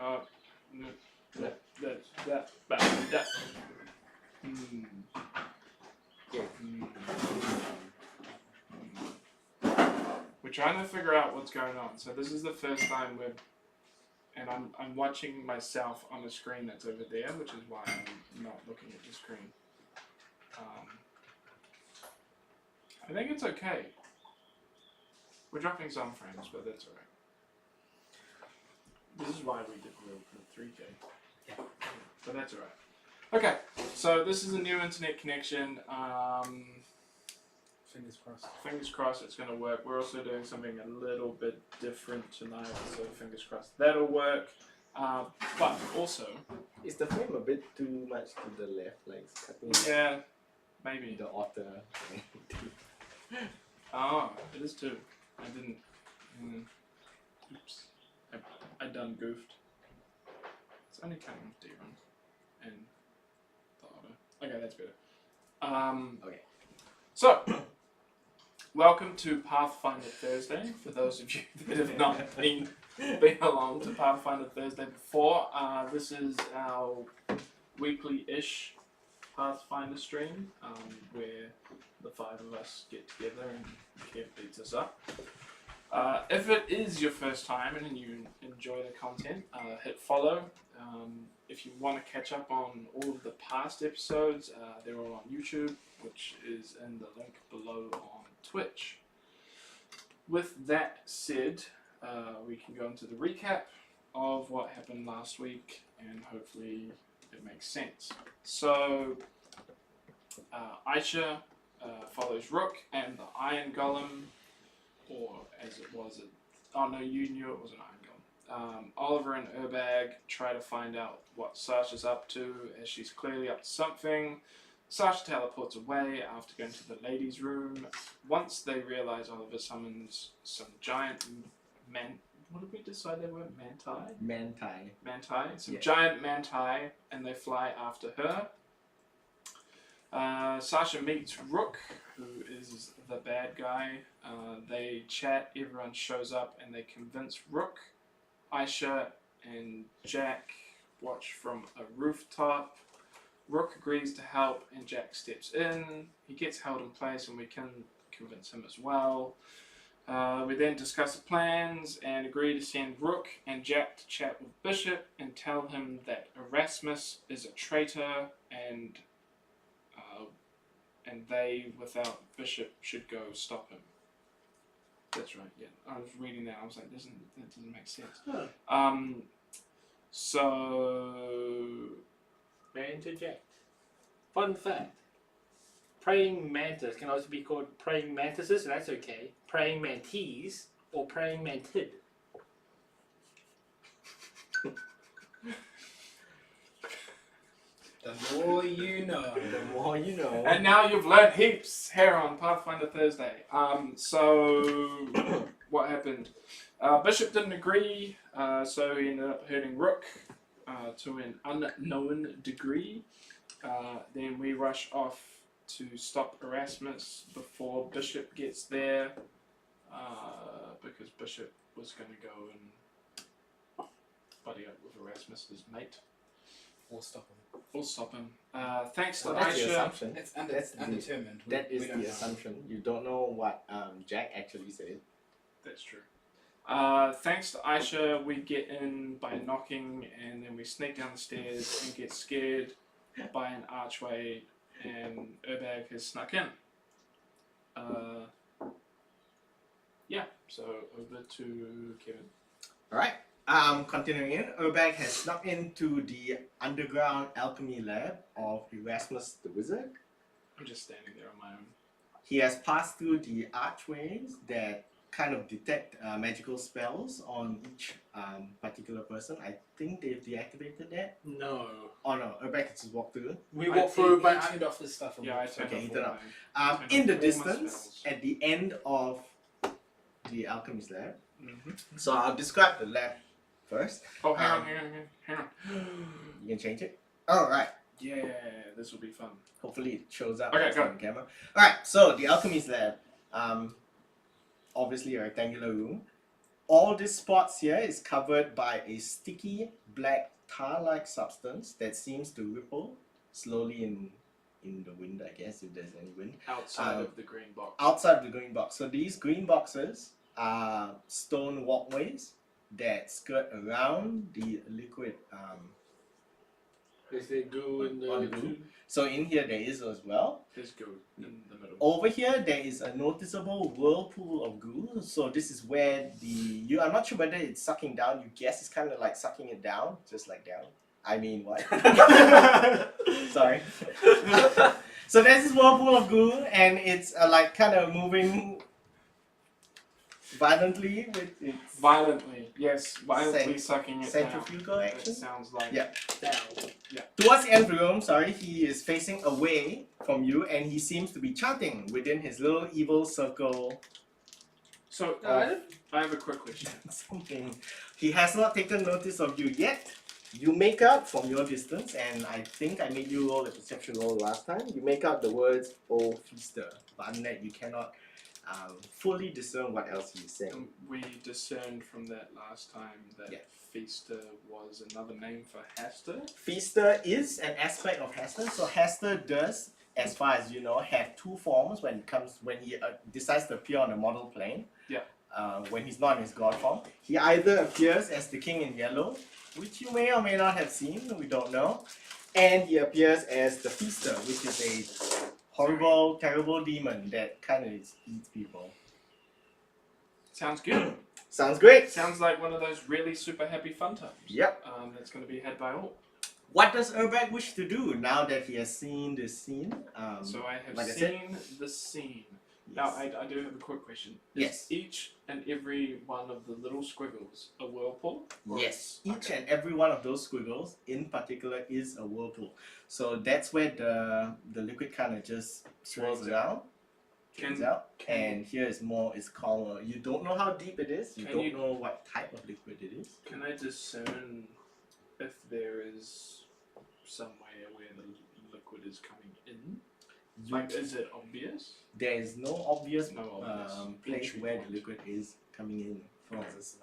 that. We're trying to figure out what's going on. So this is the first time and I'm watching myself on the screen that's over there, which is why I'm not looking at the screen. I think it's okay. We're dropping some frames, but that's alright. This is why we did the 3K. Yeah. But that's alright. Okay, so this is a new internet connection. Fingers crossed. Fingers crossed it's going to work. We're also doing something a little bit different tonight, so fingers crossed that'll work. But also... Is the frame a bit too much to the left? Like it's cutting yeah, maybe. the otter. Oh, it is too. I didn't... oops. I done goofed. It's only counting with D-run and the otter. Okay, that's better. Okay. So, welcome to Pathfinder Thursday. For those of you that have not been along to Pathfinder Thursday before, this is our weekly-ish Pathfinder stream where the 5 of us get together and Kev beats us up. If it is your first time and you enjoy the content, hit follow. If you want to catch up on all of the past episodes, they're all on YouTube, which is in the link below on Twitch. With that said, we can go into the recap of what happened last week, and hopefully it makes sense. So, Aisha follows Rook and the Iron Golem, or as it was, oh no, you knew it was an Iron Golem. Oliver and Urbag try to find out what Sasha's up to, as she's clearly up to something. Sasha teleports away after going to the ladies' room. Once they realize Oliver summons some giant what did we decide they were? Manti? Manti. Some giant manti, and they fly after her. Sasha meets Rook, who is the bad guy. They chat, everyone shows up, and they convince Rook. Aisha and Jack watch from a rooftop. Rook agrees to help, and Jack steps in. He gets held in place, and we can convince him as well. We then discuss the plans and agree to send Rook and Jack to chat with Bishop and tell him that Erasmus is a traitor and they, without Bishop, should go stop him. That's right, yeah. I was reading that, I was like, that doesn't make sense. Huh. So... May I interject? Fun fact. Praying mantis can also be called praying mantises, that's okay. Praying mantis or praying mantid. The more you know. The more you know. And now you've learned heaps here on Pathfinder Thursday. So, what happened? Bishop didn't agree, so he ended up hurting Rook to an unknown degree. Then we rush off to stop Erasmus before Bishop gets there, because Bishop was going to go and buddy up with Erasmus' mate. Or stop him. Or stop him. Thanks to That's the Aisha. assumption. It's That's undetermined. That We is don't the know. assumption. You don't know what Jack actually said. That's true. Thanks to Aisha, we get in by knocking, and then we sneak down the stairs and get scared by an archway, and Urbag has snuck in. Yeah, so over to Kevin. Alright. Continuing in, Urbag has snuck into the underground alchemy lab of Erasmus the Wizard. I'm just standing there on my own. He has passed through the archways that kind of detect magical spells on each particular person. I think they've deactivated that. No. Oh no, Urbag has just walked through. We walk through, but I turned off his stuff. And Yeah, I walked. turned Okay, off he all turned off. my- turned In off the all my distance, spells. at the end of the alchemist lab. Mm-hmm. So I'll describe the lab first. Oh, hang on. You can change it. Alright. Yeah, this will be fun. Hopefully it shows up Okay, next go. on the camera. Alright, so the alchemist lab. Obviously a rectangular room. all these spots here is covered by a sticky black tar-like substance that seems to ripple slowly in the wind, I guess, if there's any wind. Outside of the green box. Outside of the green box. So these green boxes are stone walkways that skirt around the liquid. Is there goo in the On goo. tube? So in here there is as well. There's goo in the middle. Over here there is a noticeable whirlpool of goo. So this is where I'm not sure whether it's sucking down. You guess it's kind of like sucking it down, just like down. I mean what? Sorry. So there's this whirlpool of goo, and it's like kind of moving violently with its Violently, yes, violently sucking it centrifugal down. action. It sounds like Yeah. Down. Towards the end of the room, he is facing away from you, and he seems to be chanting within his little evil circle. So, I have a quick question. Something. He has not taken notice of you yet. You make out from your distance, and I think I made you roll a perception roll last time. You make out the words "Oh Feaster," but unless you cannot fully discern what else he is saying. We discerned from that last time that Yeah. Feaster was another name for Haster. Feaster is an aspect of Hester. So Hester does, as far as you know, have two forms when he decides to appear on the model plane. Yeah. When he's not in his god form, he either appears as the King in Yellow, which you may or may not have seen, we don't know, and he appears as the Feaster, which is a horrible, terrible demon that kind of eats people. Sounds good. Sounds great. Sounds like one of those really super happy fun times. Yep. That's going to be had by all. What does Urbag wish to do now that he has seen this scene? So I have like I said- seen the scene. Now I do have a quick question. Is Yes. each and every one of the little squiggles a whirlpool? Or Yes, is- each and every one of those squiggles in particular is a whirlpool. So that's where the liquid kind of just swirls Drains around, drains Can- out, can- and here is more, it's calmer. You don't know how deep it is, you Can don't you- know what type of liquid it is. Can I discern if there is somewhere where the liquid is coming in? Like, is it obvious? There is no obvious No obvious place entry where point. the liquid is coming in from. What does it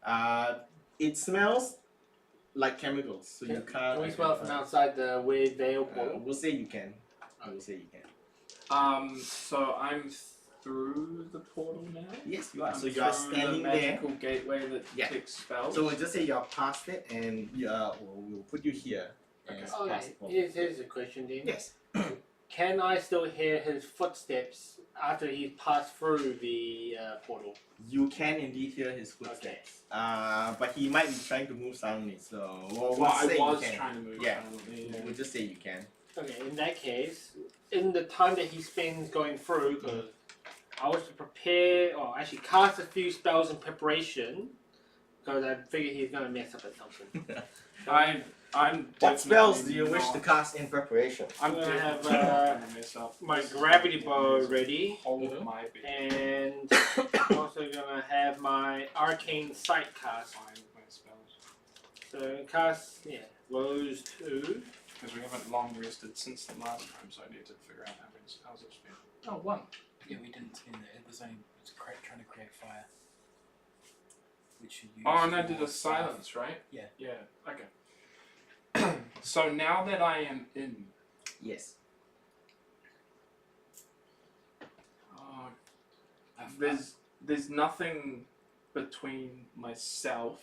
smell? It smells like chemicals, so you can't. Can we smell it from identify. outside the weird veil portal? We'll say you can. I will say you can. So I'm through the portal now. Yes, you are. I'm So you are through standing the there. magical gateway that Yeah. takes spells. So we'll just say you're past it, and we'll put you here. Okay. as Okay, past the portal. here's a question then. Yes. Can I still hear his footsteps after he's passed through the portal? You can indeed hear his footsteps. But he might be trying to move silently, so we'll I say was you can. trying to move Yeah. silently. We'll just say you can. Okay, in that case, in the time that he spends going through, because I was to prepare, or actually cast a few spells in preparation, because I figured he's going to mess up at something. I'm What spells do you definitely wish to not- cast in preparation? I'm I'm gonna definitely have, not gonna mess up. My This gravity is bow ready, Hold my beat. and I'm also going to have my arcane sight cast. Find my spells. So cast, those two. Because we haven't long rested since the last time, so I need to figure out how many spells I've spent. Oh, one. Yeah, we didn't spend it. It was only trying to create fire. Which you used. Oh, and I for did a staff. silence, right? Yeah. Yeah, okay. So now that I am in, Yes. there's nothing between myself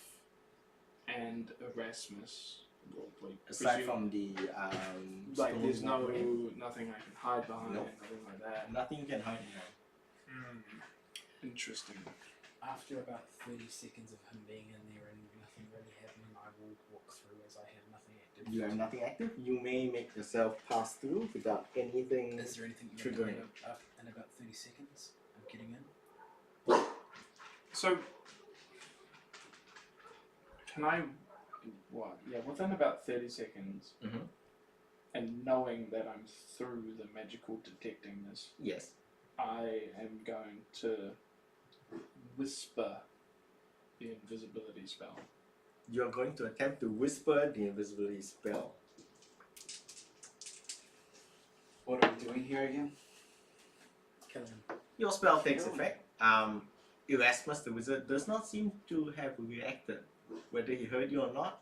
and Erasmus. Well, like, Aside presume- from the like, stone there's walkway, nothing I can hide behind, Nope. nothing like that. nothing you can hide behind. Interesting. After about 30 seconds of him being in there and nothing really happening, I will walk through as I have nothing active. You have nothing active. You may make yourself pass through without anything. Is there anything you want to do Triggering. in about 30 seconds of getting in? So, can I, within about 30 seconds, Mhm. and knowing that I'm through the magical detectingness, Yes. I am going to whisper the invisibility spell. You're going to attempt to whisper the invisibility spell. What are we doing here again? Kill him. Your spell takes effect. Erasmus the wizard does not seem to have reacted. Whether he heard you or not,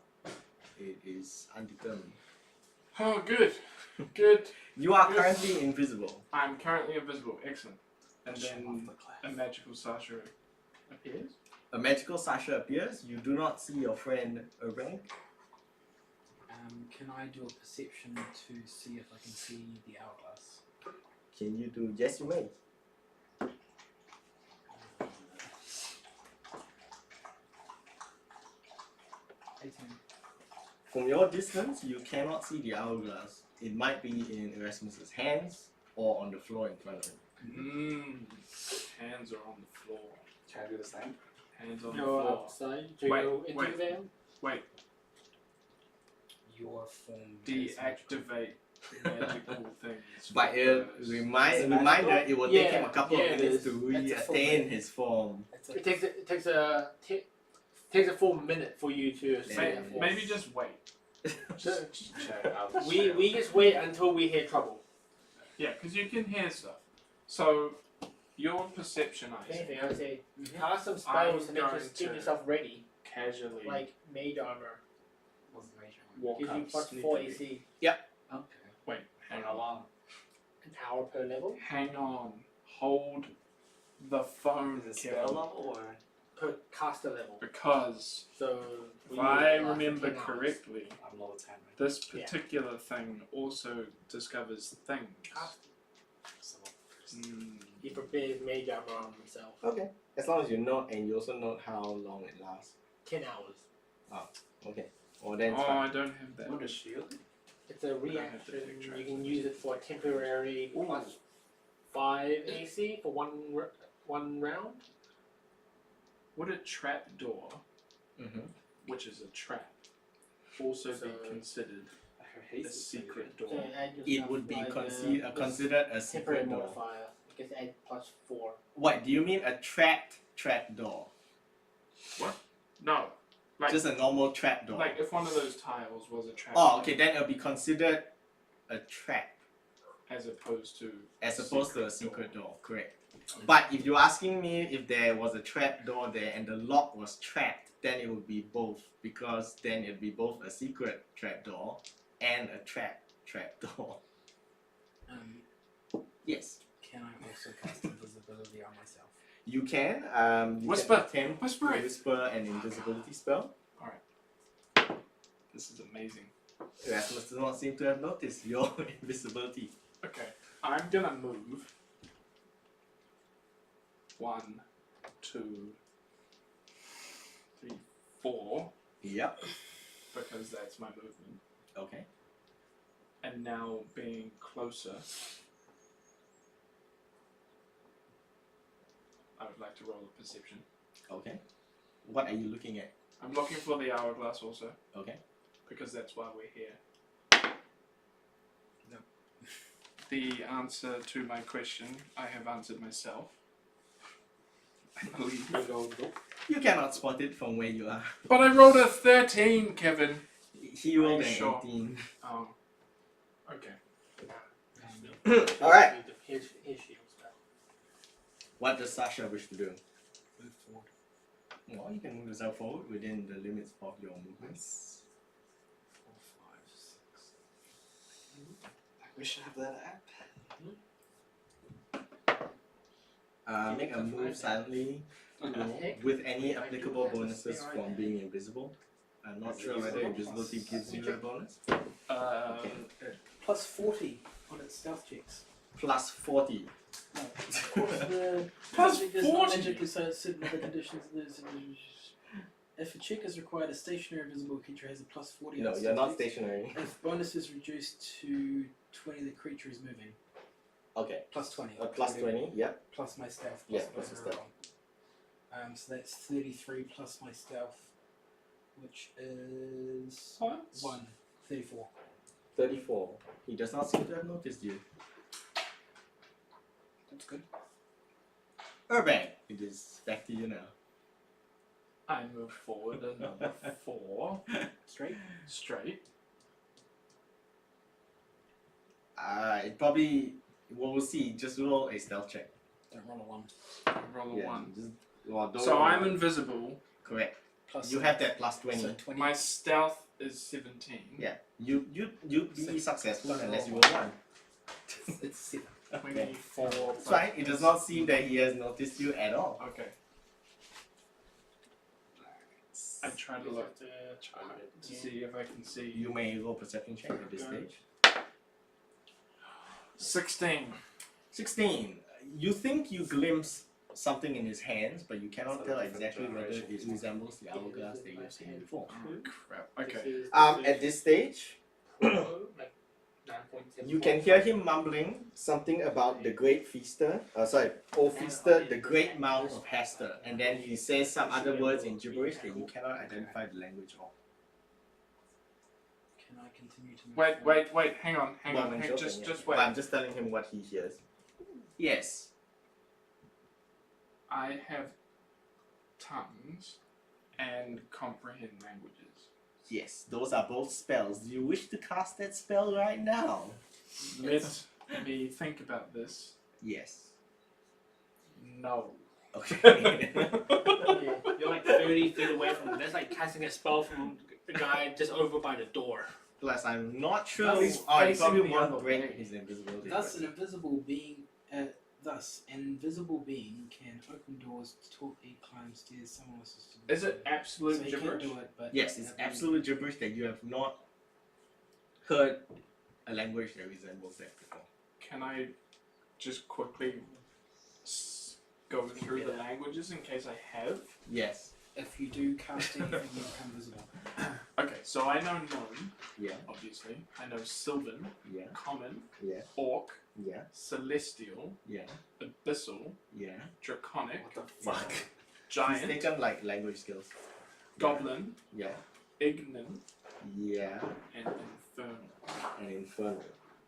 it is undetermined. Oh, good. Good. You are Good. currently invisible. I'm currently invisible. Excellent. And Shove then off the cliff. a magical Sasha appears. A magical Sasha appears. You do not see your friend Urbank. Can I do a perception to see if I can see the hourglass? Can you do? Yes, you may. 18. From your distance, you cannot see the hourglass. It might be in Erasmus's hands or on the floor in front of him. Hands are on the floor. Can I do the same? Hands on the You're floor. outside. Do you Wait, go into wait. there? Wait. Your form. Deactivate magical things. But first. reminder, it will take him a couple Yeah, of it minutes is. to That's a full re-attain minute. his form. It's It takes a full minute for you to see May- that form. Maybe just wait. Just check out. We just wait until we hear trouble. Yeah, because you can hear stuff. So, your perception, If Isaac, anything, I would say Mhm. cast some I'm spells to make going get to- yourself ready, casually like mage armor. What's the major one? walk Gives you up plus 4 sneakily. AC, Okay. Wait, hang Hang on. along. an hour per level Hang on. Hold the phone, Is it spell Kevin. level or? per caster level. Because So if we I use it last remember 10 hours. correctly, I'm level 10 right this Yeah. particular thing also discovers things. Caster. so He prepares mage armor on himself. Okay. As long as you note, and you also note how long it lasts. 10 hours. Okay. Or then Oh, it's fine. I don't have that. What is shield? It's a have to reaction. take track. You can use it for a temporary Ooh. plus 5 AC for one round. Would a trap door, Mhm. which is a trap, also So- be considered I a hate this secret So door? add It yourself would be like, considered a temporary secret door. modifier. I guess add plus 4. What, do you mean a trap door? No. Like, Just a normal trap door. like if one of those tiles was a trap Oh, door, okay, then it'll be considered a trap as opposed to as opposed to a secret secret door, correct. But if you're asking me if there was a trap door there and the lock was trapped, then it would be both, because then it'd be both a secret trap door and a trap door. Yes. Can I also cast invisibility on myself? You can. You Whisper. can attempt Whisper to it. whisper an invisibility spell. This is amazing. Erasmus does not seem to have noticed your invisibility. Okay, I'm gonna move. 1, 2, 3, 4, Yep. because that's my movement. Okay. And now being closer, I would like to roll a perception. Okay. What are you looking at? I'm looking for the hourglass also, Okay. because that's why we're here. No. The answer to my question, I have answered myself. I believe. You go, nope. You cannot spot it from where you are. But I rolled a 13, Kevin. He rolled Are an you sure? 18. Oh. Okay. Alright. Here's shield spell. What does Sasha wish to do? Move forward. Well, you can move yourself forward within the limits of your movements. 4, 5, 6. We should have that app. Make a move silently Okay. with any applicable bonuses from being invisible. I'm not sure whether invisibility gives you a bonus. Okay. Plus 40 on its stealth checks. Plus 40. No, of course, the Plus magic is not 40. magically certain other conditions. If a check is required, a stationary invisible creature has a plus 40 on No, its you're stealth not checks. stationary. If bonus is reduced to 20, the creature is moving. Okay. Plus 20. Plus 20, yep. Plus my stealth. Yeah, plus plus whatever your I roll. So that's 33 plus my stealth, which is What? 1. 34. 34. He does not seem to have noticed you. That's good. Urban, it is back to you now. I move forward another 4 Straight. straight. It probably, we'll see. Just roll a stealth check. Don't roll a 1. Roll a 1. Just Well, don't So worry. I'm invisible. Correct. Plus You have that plus 20. So 20. My stealth is 17. Yeah. You'd be Six. successful Plus unless you roll roll 1. It's 7. 24. It's fine. It does not seem that he has noticed you at all. Okay. I try to look to see if I can see. You may roll perception check at this Okay. stage. 16. 16. You think you glimpse something in his hands, but you cannot It's a tell different exactly whether it generation. resembles the hourglass that you've seen before. Oh, crap. Okay. At this stage, like 9.7. you can hear him mumbling something about the great feaster. Old feaster, the great mouth of Hester, and then he says some other words in gibberish that you cannot identify the language of. Can I continue to move Wait, forward? hang on. Well, when joking, Just yeah. wait. But I'm just telling him what he hears. Yes. I have tongues and comprehend languages. Yes, those are both spells. Do you wish to cast that spell right now? Let me think about this. Yes. No. Okay. Yeah, you're like 30 feet away from him. That's like casting a spell from the guy just over by the door. Plus, I'm not sure. He's Oh, he facing probably the won't other break way. his invisibility. Thus, but- an invisible being. Thus, an invisible being can open doors, talk, eat, climb stairs. Someone else's. Is it absolute So you can't gibberish? do it, but Yes, it's absolute gibberish that you have not heard a language that resembles that before. Can I just quickly go through the languages in case I have? Yes. If you do cast anything, you become visible. Okay, so I know gnome, Yeah. obviously. I know sylvan, Yeah. common, Yeah. orc, Yeah. celestial, Yeah. abyssal, Yeah. draconic, What the fuck? He's giant, taken like language skills. goblin, Yeah. ignan, Yeah. and infernal. And infernal.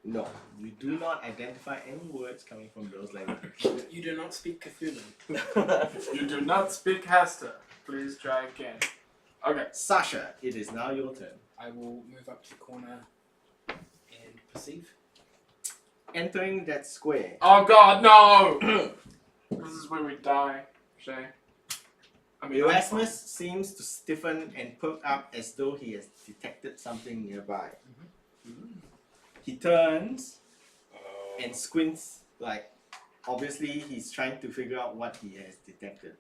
No, you do not identify any words coming from those languages. You do not speak Cthulhu. You do not speak Hester. Please try again. Okay. Sasha, it is now your turn. I will move up to the corner and perceive. Entering that square. Oh god, no! This is where we die, Shay. I mean, Erasmus seems to stiffen and perk up as though he has detected something nearby. He turns and squints, like obviously he's trying to figure out what he has detected.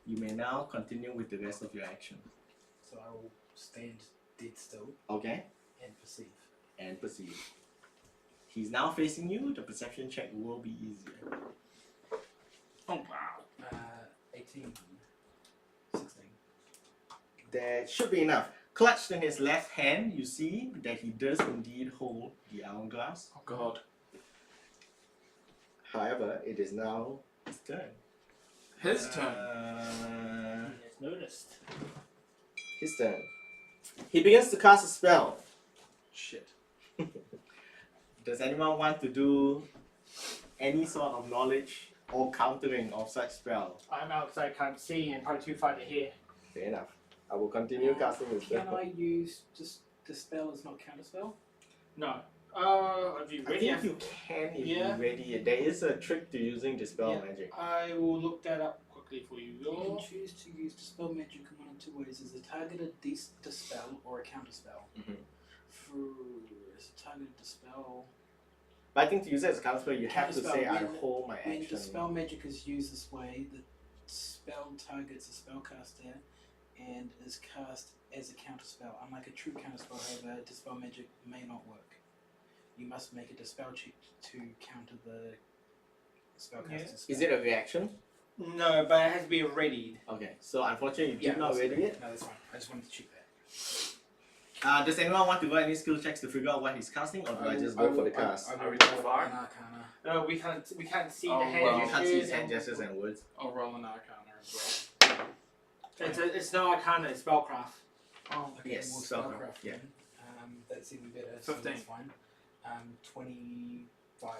You may now continue with the rest of your action. So I will stand dead still Okay? and perceive. And perceive. He's now facing you, the perception check will be easier. Oh wow. 18. 16. That should be enough. Clutched in his left hand, you see that he does indeed hold the hourglass. Oh god. However, it is now his turn. His turn. He has noticed. His turn. He begins to cast a spell. Shit. Does anyone want to do any sort of knowledge or countering of such spell? I'm outside, can't see, and probably too far to hear. Fair enough. I will continue casting the Can spell. I use just the spell as not counter spell? No. Have you I ready? think you can if Yeah. you're ready. There is a trick to using dispel Yeah. magic. I will look that up quickly for you. You can choose to use dispel magic in one of two ways: as a targeted dispel or a counter spell. Mhm. As a targeted dispel, But I think to use it as a counter spell, you have to Counterspell, say I when- hold my when action. dispel magic is used this way, the spell targets a spellcaster and is cast as a counter spell. Unlike a true counter spell, however, dispel magic may not work. You must make a dispel check to counter the spellcaster's spell. Is it a reaction? No, but it has to be readied. Okay, so unfortunately you Yeah, did not that's ready it. No, that's fine. I just wanted to check that. Does anyone want to roll any skill checks to figure out what he's casting, or do I just go for the cast? I Are will we roll too far? an Arcana. No, we can't see Oh, the hand well. You can't see his gestures hand and- gestures and words. I'll roll an arcana as It's not arcana, it's spellcraft. well. Oh, Okay, Yes, more spellcraft, spellcraft yeah. then. That's even better. So 15. that's fine. 25.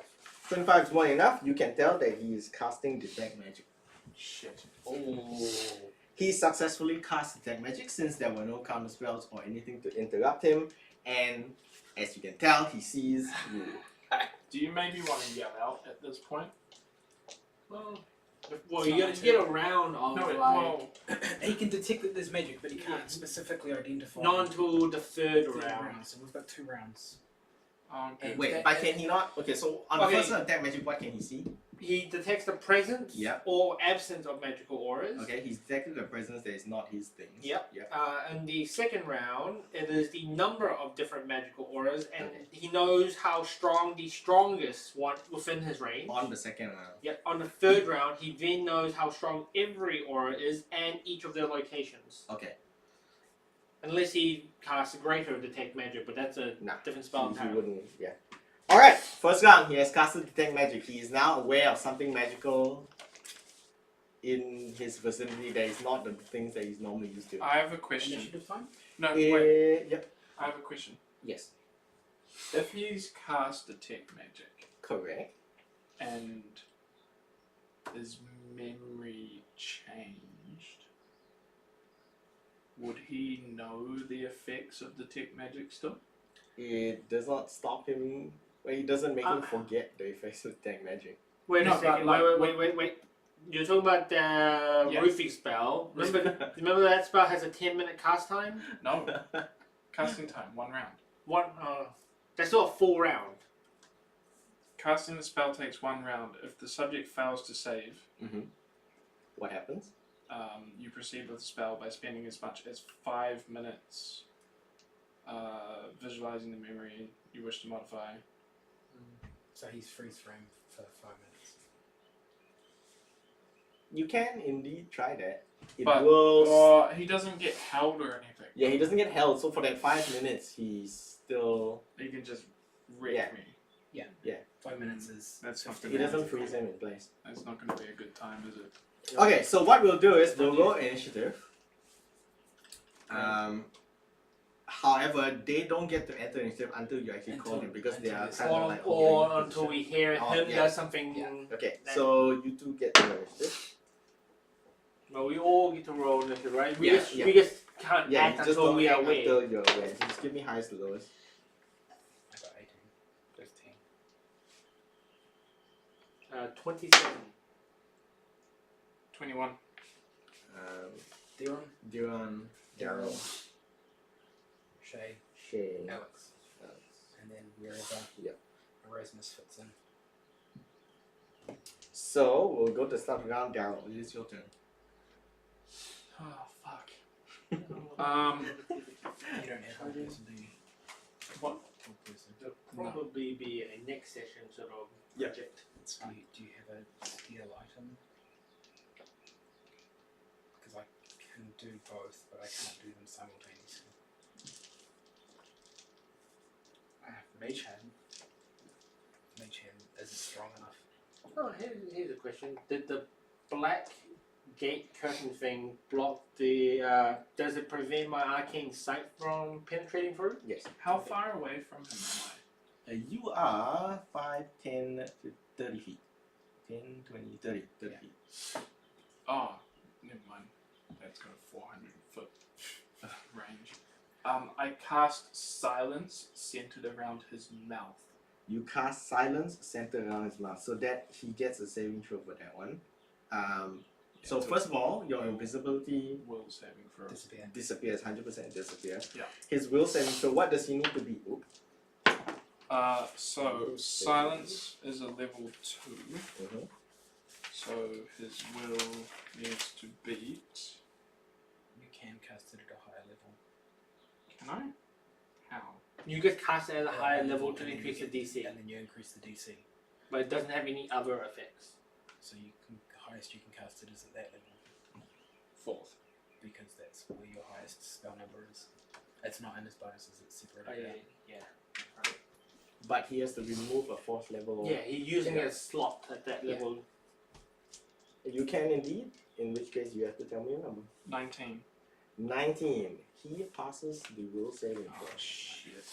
25 is more than enough. You can tell that he is casting detect magic. shit. Oh. He successfully cast detect magic since there were no counter spells or anything to interrupt him, and as you can tell, he sees you. Do you maybe want to yell out at this point? Well, Well, It's you not gotta get a round of No, like well, He can detect that there's magic, but he can't Yeah. specifically identify. not until the third third round. So we've got 2 rounds. good. Wait, That- but can he not? Okay, so on Okay. the first attack magic, what can he see? He detects the presence Yeah. or absence of magical auras. Okay, he's detected the presence that is not his thing. Yep. Yep. In the second round, it is the number of different magical auras, and Okay. he knows how strong the strongest one within his range. On the second round. Yep. On the third round, he then knows how strong every aura is and each of their locations. Okay. Unless he casts a greater detect magic, but that's a Nah. different spell He entirely. wouldn't. Yeah. All right. First round, he has casted detect magic. He is now aware of something magical in his vicinity that is not the things that he's normally used to. I have a question. Initiative time? No, wait. Yep. I have a question. Yes. If he's cast detect magic Correct. and his memory changed, would he know the effects of detect magic still? It does not stop him. Well, it doesn't make him forget the effects of detect magic. Wait No, a second. but Wait. You're talking about the Yeah. roofing spell. Remember that spell has a 10-minute cast time? No. Casting time, 1 round. That's not a full round. Casting the spell takes 1 round. If the subject fails to save, What happens? you proceed with the spell by spending as much as 5 minutes visualizing the memory you wish to modify. So he's freeze frame for 5 minutes. You can indeed try that. It But will. he doesn't get held or anything. Yeah, he doesn't get held. So for that 5 minutes, he's still. He can just wreck Yeah. me. 5 minutes is. That's not He gonna doesn't freeze him in place. That's not gonna be a good time, is it? Okay, so what we'll do is we'll roll initiative. However, they don't get to enter initiative until you actually call them because they are Until kind of like Or holding the until position. we hear Oh, him yeah. does something. Yeah. Okay, Then- so you two get the initiative. Well, we all get to roll initiative, right? We Yeah, just yeah. we just can't Yeah, you act just until don't we are act aware. until you're aware. Just give me highest to lowest. I got 18. 15. 27. 21. Diron, Duran, Daryl, Shay, Shay. Alex. And then wherever Yep. Erasmus fits in. So we'll go to start round. Daryl, it is your turn. Oh fuck. You don't have one person, do you? What? One person. It'll probably be a next session sort of Yeah. project. Do you have a skill item? Because I can do both, but I can't do them simultaneously. I have Mage Hand. Mage Hand isn't strong enough. Oh, here's a question. Did the black gate curtain thing block the... does it prevent my arcane sight from penetrating through? Yes. How far away from him am I? You are 5, 10, 30 feet. 10, 20, 30 feet. Oh, never mind. That's got a 400 foot range. I cast silence centered around his mouth. You cast silence centered around his mouth, so that he gets a saving throw for that one. So first of all, your invisibility Will saving throw. Disappear. disappears, 100% disappears. Yeah. His will saving throw, what does he need to be? Oop. So silence is a level 2. Mhm. So his will needs to beat. You can cast it at a higher level. Can I? How? You just cast it at a higher Yeah, level and to then increase you the get- DC. And then you increase the DC. But it doesn't have any other effects. So you can, the highest you can cast it is at that level. 4th. Because that's where your highest spell number is. It's not in his bonuses, it's separate. Oh, yeah, yeah. But he has to remove a 4th level. Yeah, he's using a slot at that Yeah. level. You can indeed, in which case you have to tell me a number. 19. 19. He passes the will saving throw. Oh shit.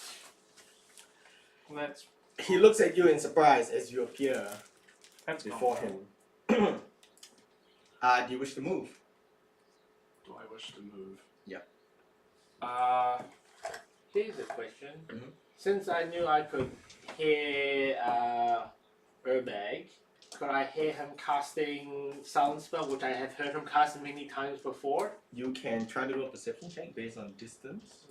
Well, that's He looks at you in surprise as you appear before gone. him. Do you wish to move? Do I wish to move? Yeah. Here's a question. Mhm. Since I knew I could hear Urbag, Could I hear him casting silent spell, which I have heard him cast many times before? You can try to do a perception check based on distance.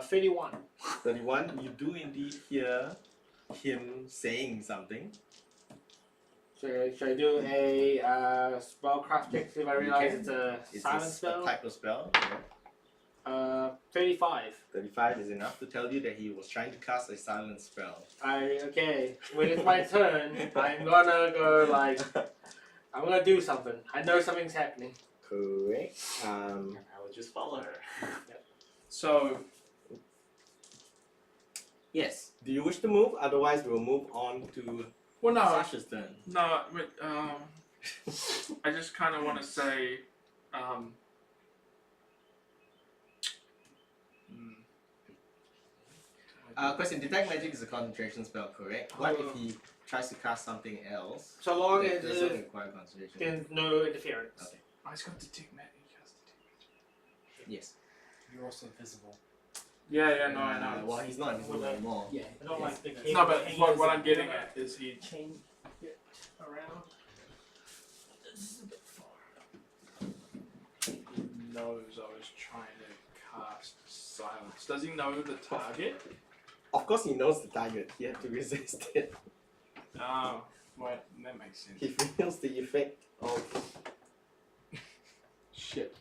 31. 31. You do indeed hear him saying something. Should I do a spellcraft check if I realize can. it's a It's silent a spell? type of spell. 35. 35 is enough to tell you that he was trying to cast a silent spell. Okay, when it's my turn, I'm gonna go like, I'm gonna do something. I know something's happening. Correct. I will just follow her. So, Yes. Do you wish to move? Otherwise, we'll move on to well, no, Sasha's turn. no. But, I just kind of want to say, Question: Detect magic is a concentration spell, correct? What if he tries to cast something else? So long that as doesn't require concentration. there's no interference. Okay. I just got detect magic. He has detect magic. Yes. You're also visible. Yeah, no, I know. Well, he's not invisible anymore. Yeah. I don't like the Yes. cable No, but hanging what as I'm a- getting at is he Chain it around. This is a bit far. knows I was trying to cast silence. Does he know the target? Of course, he knows the target. He had to resist it. Oh, well, that makes sense. He feels the effect of. Shit.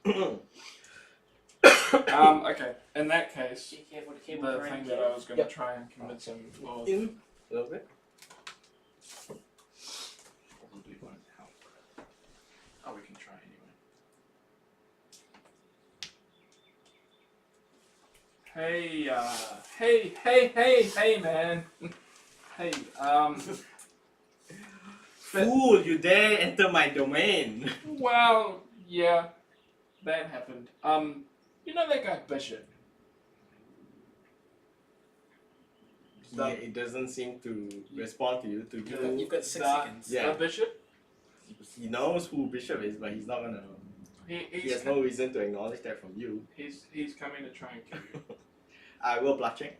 Okay. In that case, Be careful, the cable the around thing here. that I was going to Yep. try and convince him of In a little bit. probably won't help. Oh, we can try anyway. Hey, man. Hey, But- Fool! You dare enter my domain. well, yeah, that happened. You know that guy Bishop? Yeah, it doesn't seem to respond to you. To give You've got 6 the- seconds. Yeah. The Bishop? He knows who Bishop is, but he's not gonna. He He's has no reason to acknowledge that from you. he's coming to try and kill you. I will blood check.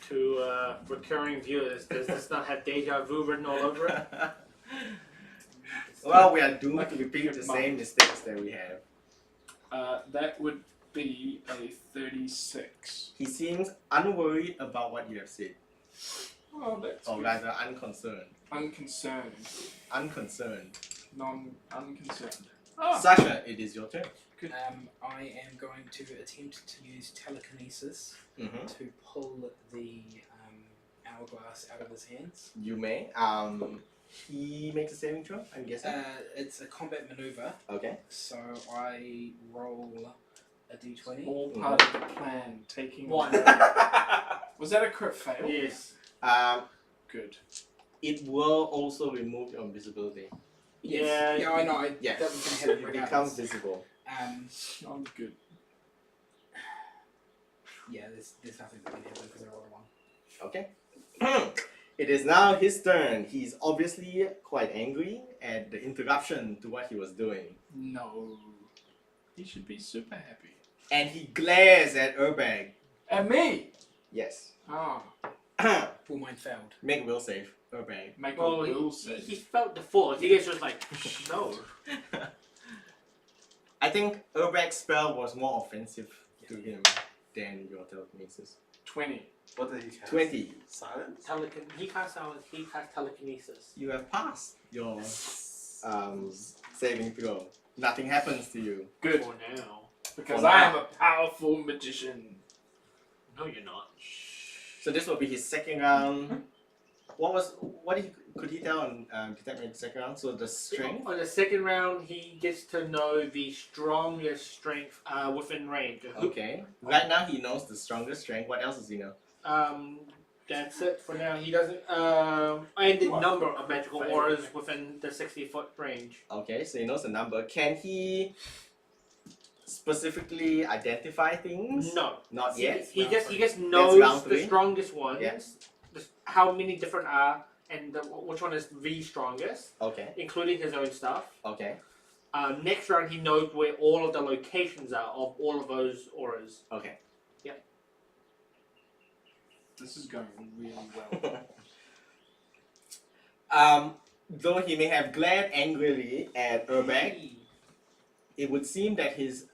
To recurring viewers, does this not have deja vu written all over it? Well, we are doomed Like to repeat your the mum. same mistakes that we have. That would be a 36. He seems unworried about what you have said, Oh, that's or good. rather unconcerned. Unconcerned. Unconcerned. Unconcerned. Ah, Sasha, it is your turn. I am going to attempt to use telekinesis Mm-hmm. to pull the hourglass out of his hands. You may. He makes a saving throw, I'm guessing. It's a combat maneuver, Okay. so I roll a d20. all part of the plan. Taking One. Was that a crit fail? Yes. Good. It will also remove your invisibility. Yeah. Yeah, I know. Yeah. That was going to So happen you become regardless. visible. Sounds good. Yeah, there's nothing that can happen because I rolled a 1. Okay. It is now his turn. He's obviously quite angry at the interruption to what he was doing. No. He should be super happy. And he glares at Urbag. And me! Yes. Ah. Full mind failed. Make will save, Urbag. Make Well, a will he save. felt the force. He gets just like, no. I think Urbag's spell was more offensive to him than your telekinesis. 20. What did he cast? 20. Silence? He cast telekinesis. You have passed your saving throw. Nothing happens to you. Good. For now. Because For I now. am a powerful magician. No, you're not. So this will be his second round. Could he tell on detect magic second round? So the strength. On the second round, he gets to know the strongest strength within range. Okay. Right now he knows the strongest strength. What else does he know? That's it for now. He doesn't. And the What? number of magical Favorite. auras within the 60-foot range. Okay, so he knows the number. Can he specifically identify things? No. Not yet. He just round knows the three? strongest ones. Yeah. How many different are and which one is the strongest, Okay. including his own stuff. Okay. Next round, he knows where all of the locations are of all of those auras. Okay. Yep. This is going really well. Though he may have glared angrily at Urbag, it would seem that his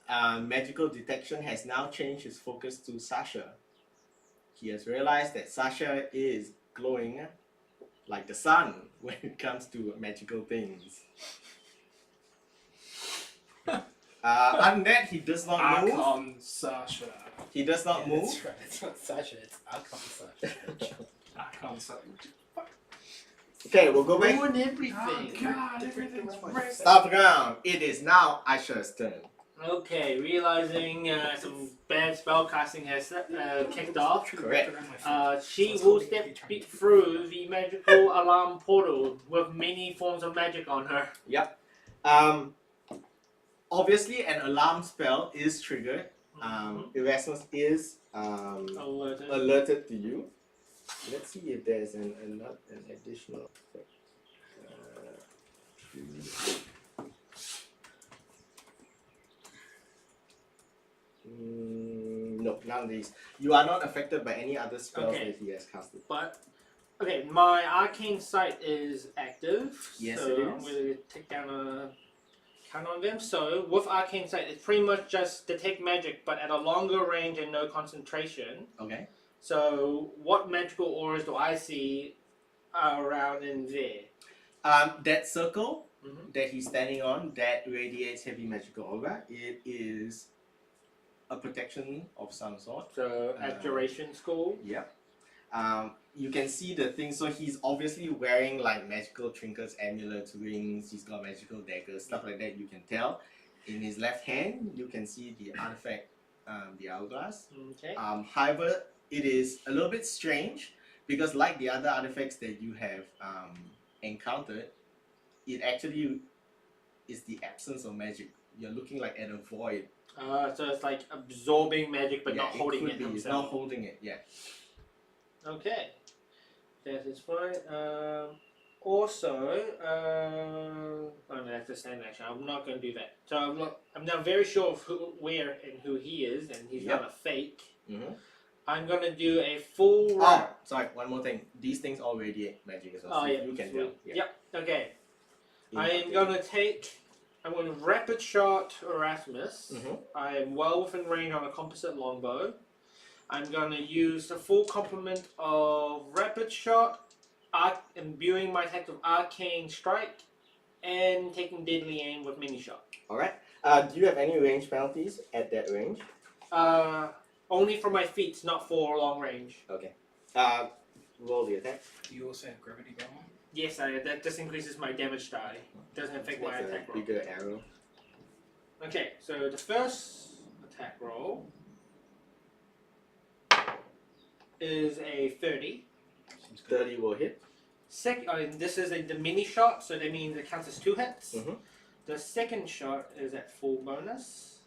magical detection has now changed his focus to Sasha. He has realized that Sasha is glowing like the sun when it comes to magical things. Other than that, he does not move. Archon Sasha. He does not move. That's right. It's not Sasha. It's Archon Sasha. Archon Sasha. Okay, we'll go back. Ruin Oh everything. god, everything's wrecked. Stop around. It is now Aisha's turn. Okay, realizing some bad spellcasting has kicked off, Correct. she will step through the magical alarm portal with many forms of magic on her. Obviously, an alarm spell is triggered. Erasmus is Alerted. alerted to you. Let's see if there's an additional effect. No, none of these. You are not affected by any other spells Okay. that he has casted. But, okay, my arcane sight is active. Yes, so it I'm is. going to take down a count on them. So, with arcane sight, it's pretty much just detect magic, but at a longer range and no concentration. Okay. So, what magical auras do I see around in there? That circle Mhm. that he's standing on that radiates heavy magical aura, it is a protection of some sort. So, at duration school. Yep. You can see the thing. So he's obviously wearing like magical trinkets, amulets, rings. He's got magical daggers, stuff like that. You can tell. In his left hand, you can see the artifact, the hourglass. Okay. However, it is a little bit strange because, like the other artifacts that you have encountered, it actually is the absence of magic. You're looking like at a void. So it's like absorbing magic but Yeah, not holding could it be. It's himself. not holding it. Yeah. Okay. That is fine. Also, oh no, that's the same action. I'm not going to do that. So I'm now very sure of where and who he is, and he's not a fake. Mm-hmm. I'm going to do a full Oh, sorry. One more thing. These things all radiate magic as well. Oh so yeah, you can sweet. tell. Yeah. Yep. Okay. You I can am tell. going to take. I'm going to rapid shot Erasmus. Mhm. I am well within range on a composite longbow. I'm going to use the full complement of rapid shot, imbuing my attack with arcane strike, and taking deadly aim with mini shot. All right. Do you have any range penalties at that range? Only for my feet, not for long range. Okay. Roll the attack. Do you also have gravity bound? Yes, that just increases my damage die. Doesn't affect my That's attack a roll. bigger arrow. Okay, so the first attack roll is a 30. 30 will hit. This is the mini shot, so that means it counts as 2 hits. Mhm. The second shot is at full bonus.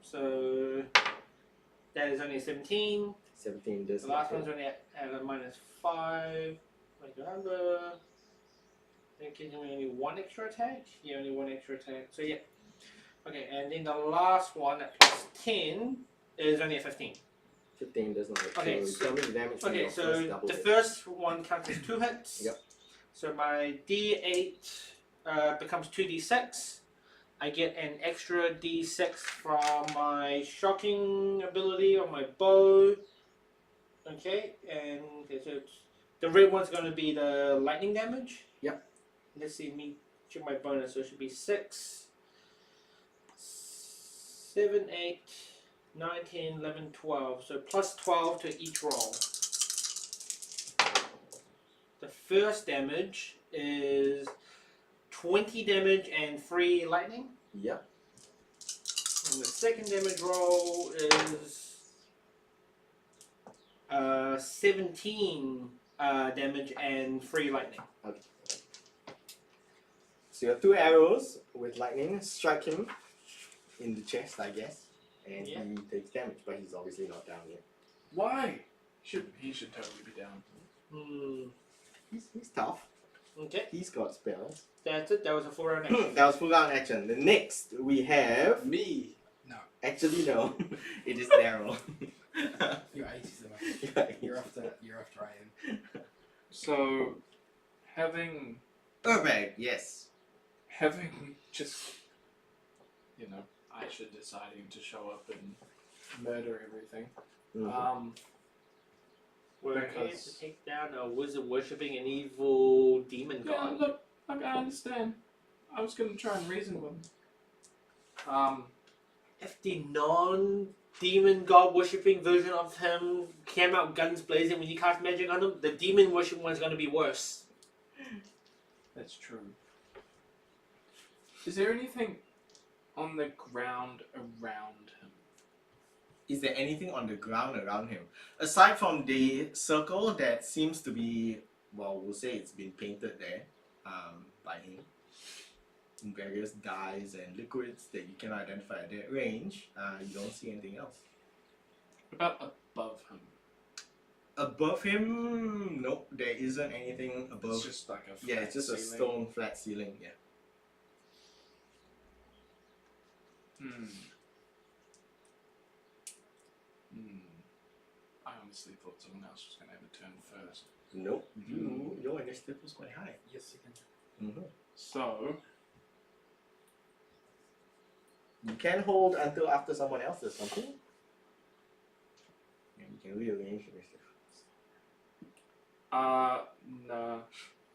So that is only a 17. 17 does The not last hit. one's only at a -5. Like remember, it gives me only 1 extra attack. Yeah, only 1 extra attack. So yeah. Okay, and then the last one at +10 is only a 15. 15 does not hit. Okay, so so- tell me the damage from Okay, your so first double the hit. first one counts as 2 hits. Yep. So my D8 becomes 2d6. I get an extra d6 from my shocking ability on my bow. Okay, and okay, so the red one's going to be the lightning damage. Yep. Let's see, me check my bonus. So it should be 6, 7, 8, 9, 10, 11, 12. So plus 12 to each roll. The first damage is 20 damage and 3 lightning. Yep. And the second damage roll is 17 damage and 3 lightning. So your 2 arrows with lightning strike him in the chest, I guess. And Yeah. he takes damage, but he's obviously not down yet. Why? He should totally be down. He's tough. Okay, He's got spells. that's it. That was a 4 round action. That was full round action. The next we have. Me. Actually, no. It is Daryl. You're 80s though. Yeah, You're after I am. So, having Urbag, yes. just, Aisha deciding to show up and murder everything. Mhm. We're here Because- to take down a wizard worshipping an evil demon Yeah, god. look, I understand. I was gonna try and reason with him. If the non-demon god worshipping version of him came out guns blazing when he cast magic on him, the demon worshipping one's gonna be worse. That's true. Is there anything on the ground around him? Is there anything on the ground around him? Aside from the circle that seems to be, well, we'll say it's been painted there by him. In various dyes and liquids that you can identify at that range, you don't see anything else. What about above him? Above him, nope, there isn't anything above. It's just like a Yeah, it's just a ceiling. stone flat ceiling. Yeah. I honestly thought someone else was gonna have a turn first. Nope. Your initiative was quite high. Yes, you can. So, You can hold until after someone else does something. And you can rearrange your initiative. no,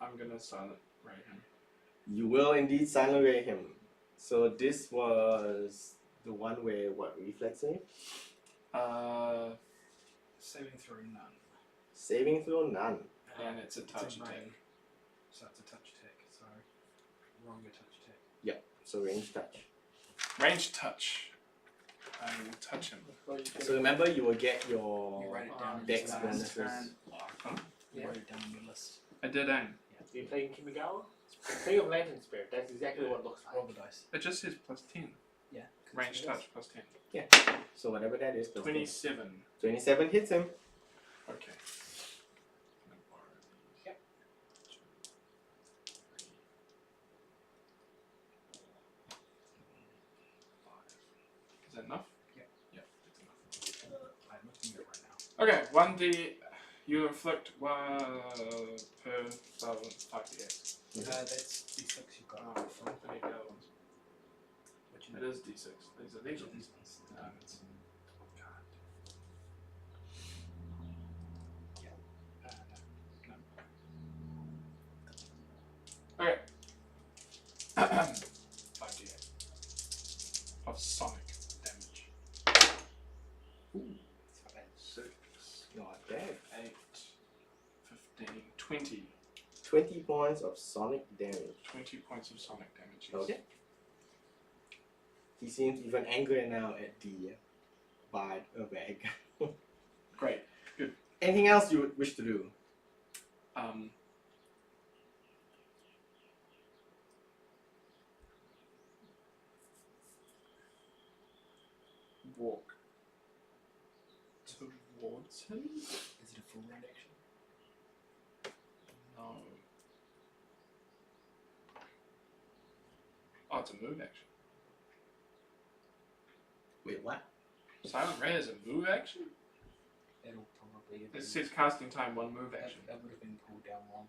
I'm gonna silent ray him. You will indeed silent ray him. So this was the one where what reflex save? Saving throw none. Saving throw none. And it's a touch attack. range. So it's a touch attack. Sorry. Wrong your touch attack. So range touch. Range touch. I will touch him. So remember you will get your You write it down. in dex your bonuses. turn. Huh? You Yeah. write it down on your list. I did aim. You playing Kimigawa? Think of Lantern Spirit, that's exactly what it looks Roll like. the dice. It just says plus 10. Yeah. Range touch plus 10. So whatever that is. plus 27. 27 hits him. Okay. Can I borrow these? Yep. 2, 3, 4, 5. Is that enough? Yep. Yep, that's enough. I'm looking at it right now. Okay, 1d. You inflict 1 per 5d8. That's D6 you've got. From the other ones. What you It know. is d6. These are these These are ones. these ones. No, it's. God. No. Okay. 5d8 of sonic damage. It's not bad. 6, Not bad. 8, 15, 20. 20 points of sonic damage. 20 points of sonic damage. Yes. Okay. He seems even angrier now at the bard bag. Great. Anything else you would wish to do? Walk towards him? Is it a full round action? No. Oh, it's a move action. Wait, what? Silent Ray is a move action? It'll probably have It been, says casting time 1 move action. that would have been pulled down one.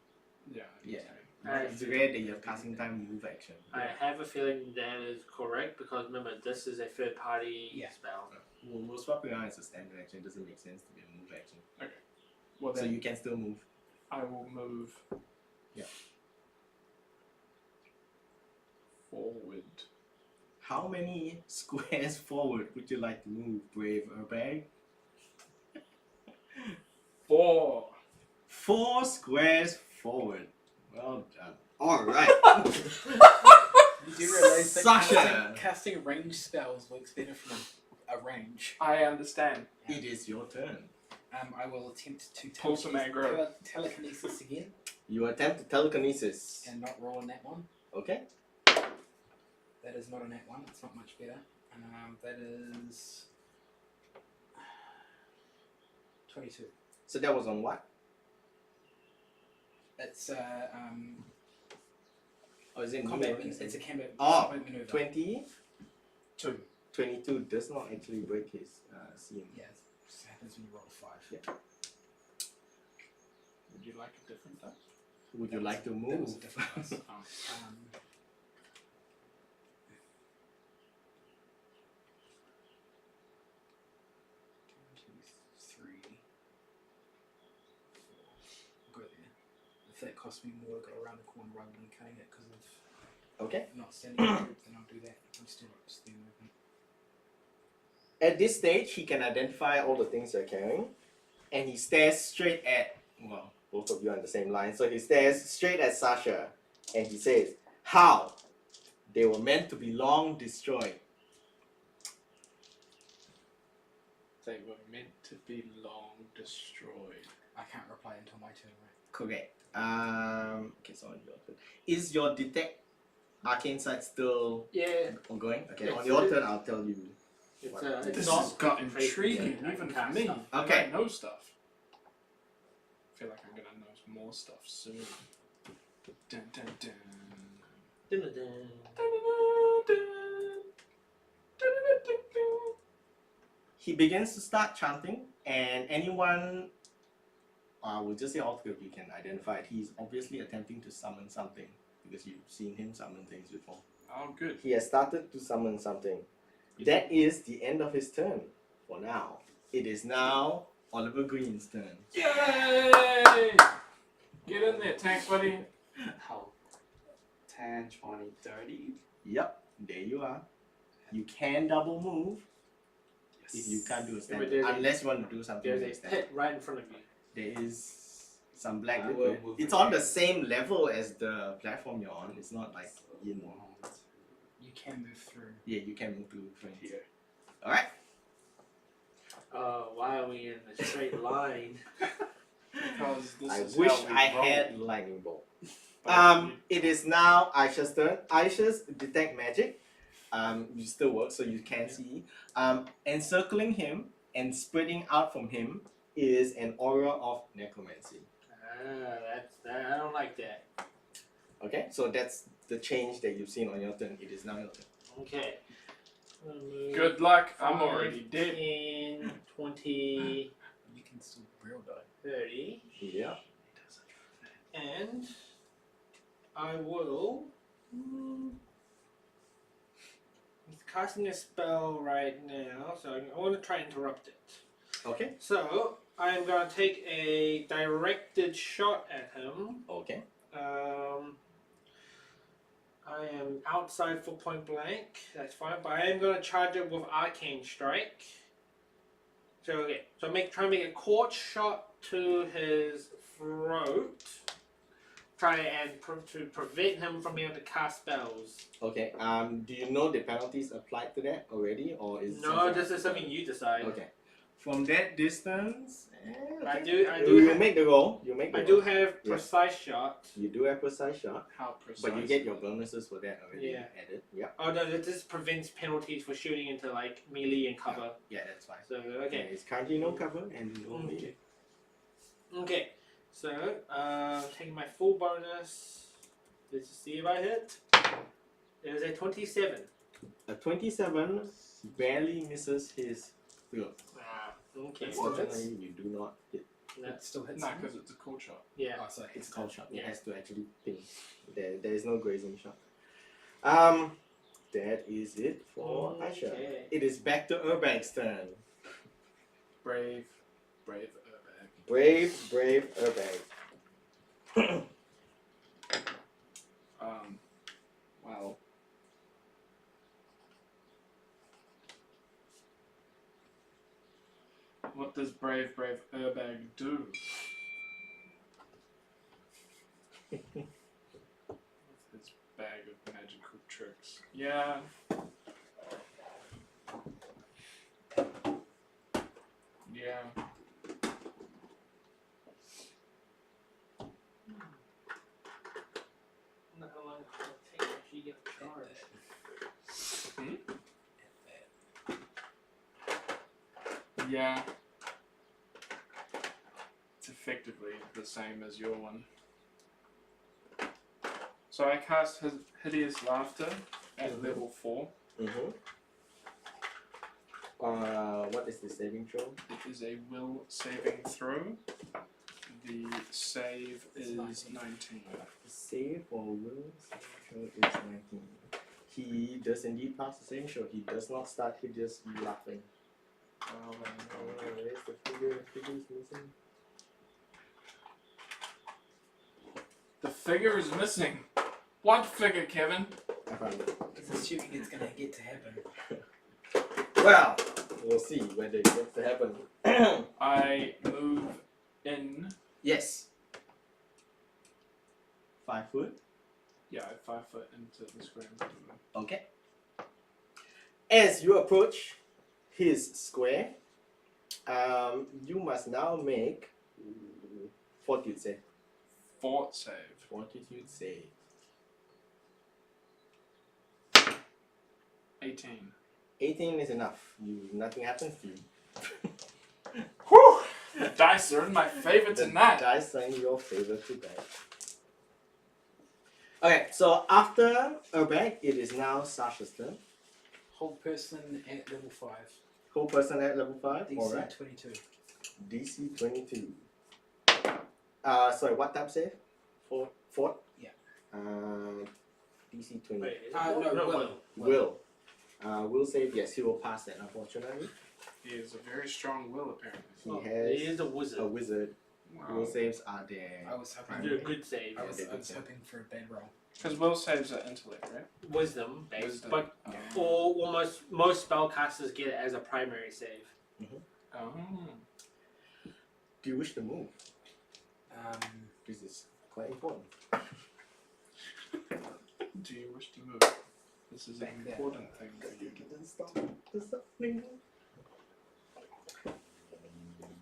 Yeah. Yeah. Alright. It's rare that you have casting time move action. I have a feeling that is correct because remember, this is a third party Yeah. spell. Well, we'll swap it around as a standard action. It doesn't make sense to be a move action. Well, So then you can still move. I will move. Yeah. Forward. How many squares forward would you like to move, Brave Urbag? 4. 4 squares forward. Well done. Alright. You do realise that Sasha! casting range spells works better from a range. I understand. It is your turn. I will attempt to Pull some aggro. telekinesis again You attempt to telekinesis. and not roll on that one. Okay. That is not a nat one. It's not much better. That is 22. So that was on what? It's Or is it combat. me? It's a combat, Oh, combat maneuver. 20? 2. 22 does not actually break his scene. Yes. This happens when you roll a 5. Yeah. Would you like a different dice? Would you like to That was a move? different dice. Oh. 3, 4. Go there. If that costs me more, go around the corner rather than cutting it because of Okay. not standing in the group, then I'll do that. I'm still moving. At this stage, he can identify all the things you're carrying, and he stares straight at, well, both of you are on the same line, so he stares straight at Sasha, and he says, "How? They were meant to be long destroyed." They were meant to be long destroyed. I can't reply until my turn, right? Correct. Okay, so on your turn. Is your detect arcane sight still Yeah, ongoing? Okay, Yes, on your it turn, is. I'll tell you. it's What? it's This not has got crazy. intriguing, Yeah, I even can for cast me. stuff. Okay. I know stuff. I feel like I'm gonna know more stuff soon. Dun, dun, dun. Dun-dun-dun. He begins to start chanting, and anyone, I will just say all three of you can identify it. He's obviously attempting to summon something because you've seen him summon things before. Oh, good. He has started to summon something. That is the end of his turn for now. It is now Oliver Green's turn. Yay! Get in there, tank buddy. How? 10, 20, 30? Yep, there you are. You can double move if you can't do a standard, there's a- unless you want to do something with a There's a standard. pit right in front of you. There is some black I will liquid. move It's it on the again. same level as the platform you're on. It's not like You in. You can move through. Yeah, you can move through frames. here. All right. Why are we in a straight line? Because this I is wish how we I roll. had lightning bolt. But It is now Aisha's turn. Aisha's detect magic. You still work, so you can see. Encircling him and spreading out from him is an aura of necromancy. I don't like that. Okay, so that's the change that you've seen on your turn. It is now your turn. Okay. Good luck. I'm 5, already dead. 10, 20, You can still real die. 30. Yeah. And I will. He's casting a spell right now, so I want to try and interrupt it. Okay. So I'm going to take a directed shot at him. Okay. I am outside for point blank. That's fine, but I am going to charge it with arcane strike. So okay, so try and make a caught shot to his throat. Try and to prevent him from being able to cast spells. Okay. Do you know the penalties applied to that already, or is it No, something this else? is something you decide. Okay. From that distance, I okay. do You have- make the roll. You make the I roll. do have Yeah. precise shot. You do have precise shot, How precise. but you get your bonuses for that already Yeah. added. Yeah. Oh no, this prevents penalties for shooting into like melee and cover. Yeah, that's fine. So Okay. okay. It's currently no cover and no Okay. melee. Okay. So taking my full bonus. Let's see if I hit. It is a 27. A 27 barely misses his throat. Okay. Unfortunately, you do not hit. That's, It still hits. Nah, him? because it's a cool shot. yeah. Oh, so it It's hits called shot. It Yeah. has to actually ping. There is no grazing shot. That is it for Aisha. Okay. It is back to Urbag's turn. Brave Urbag. Brave Urbag. Well. What does brave Urbag do? With his bag of magical tricks. Yeah. Yeah. Not how long it's gonna take if she gets charged. Yeah. It's effectively the same as your one. So I cast his Hideous Laughter at level 4. Mm-hmm. What What is the saving throw? It is a will saving throw. The save It's is 19. 19. The save for will saving throw is 19. He does indeed pass the saving throw. He does not start hideous laughing. Where's the figure? The figure is missing. The figure is missing. What figure, Kevin? I found it. It's assuming it's gonna get to happen. Well, we'll see whether it gets to happen. I move in. Yes. 5 foot. Yeah, 5 foot into the square. Okay. As you approach his square, you must now make fortitude save. Fort save. Fortitude save. 18. 18 is enough. Nothing happens to you. Whew! The dice are in my favor The tonight. dice are in your favor today. Okay, so after Urbag, it is now Sasha's turn. Hold person at level 5. Whole person at level 5. DC Alright. 22. DC 22. Sorry, what type save? Fort? Yeah. DC 20. Wait, is it No, will? will. Will save, yes, he will pass that, unfortunately. He is a very strong will, apparently. He Oh, has he is a wizard. a wizard. Wow. Will saves are there. I was hoping. Do a good save. I was Yeah, hoping for a bad roll. Because will saves are intellect, right? Wisdom based, Wisdom. but Oh. for almost most spellcasters get it as a primary save. Oh. Do you wish to move? This is quite important. Do you wish to move? This is an Bang that. important thing for you.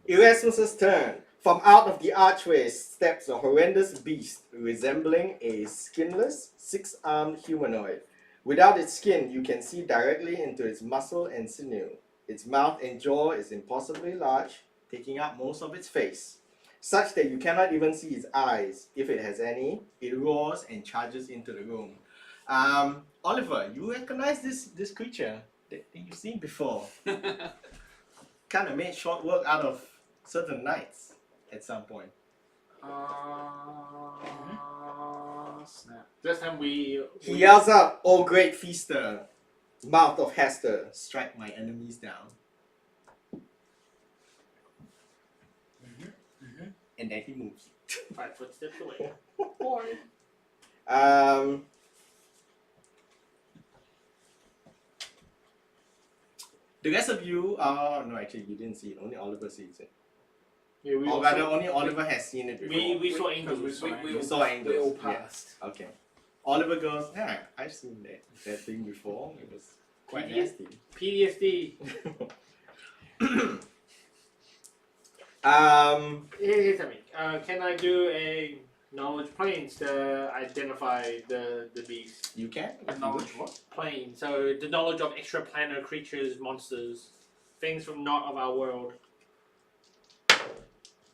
Erasmus's turn. From out of the archway steps a horrendous beast resembling a skinless, 6-armed humanoid. Without its skin, you can see directly into its muscle and sinew. Its mouth and jaw is impossibly large, taking up most of its face, such that you cannot even see its eyes, if it has any. It roars and charges into the room. Oliver, you recognize this creature that you've seen before. Kind of made short work out of certain knights at some point. Snap. This time we He yells out, "O great feaster, mouth of Hester, strike my enemies down." And then he moves. 5 footsteps away. The rest of you are no, actually you didn't see it. Only Oliver sees it. Yeah, we Or also- rather, only Oliver has seen it before. we saw angels. we saw You saw angels. We all yeah. passed. Okay. Oliver goes, "Yeah, I've seen that thing before. It was quite nasty." PTSD. Here's something. Can I do a knowledge planes to identify the beast? You can. Knowledge what? Plane. So the knowledge of extraplanar creatures, monsters, things from not of our world.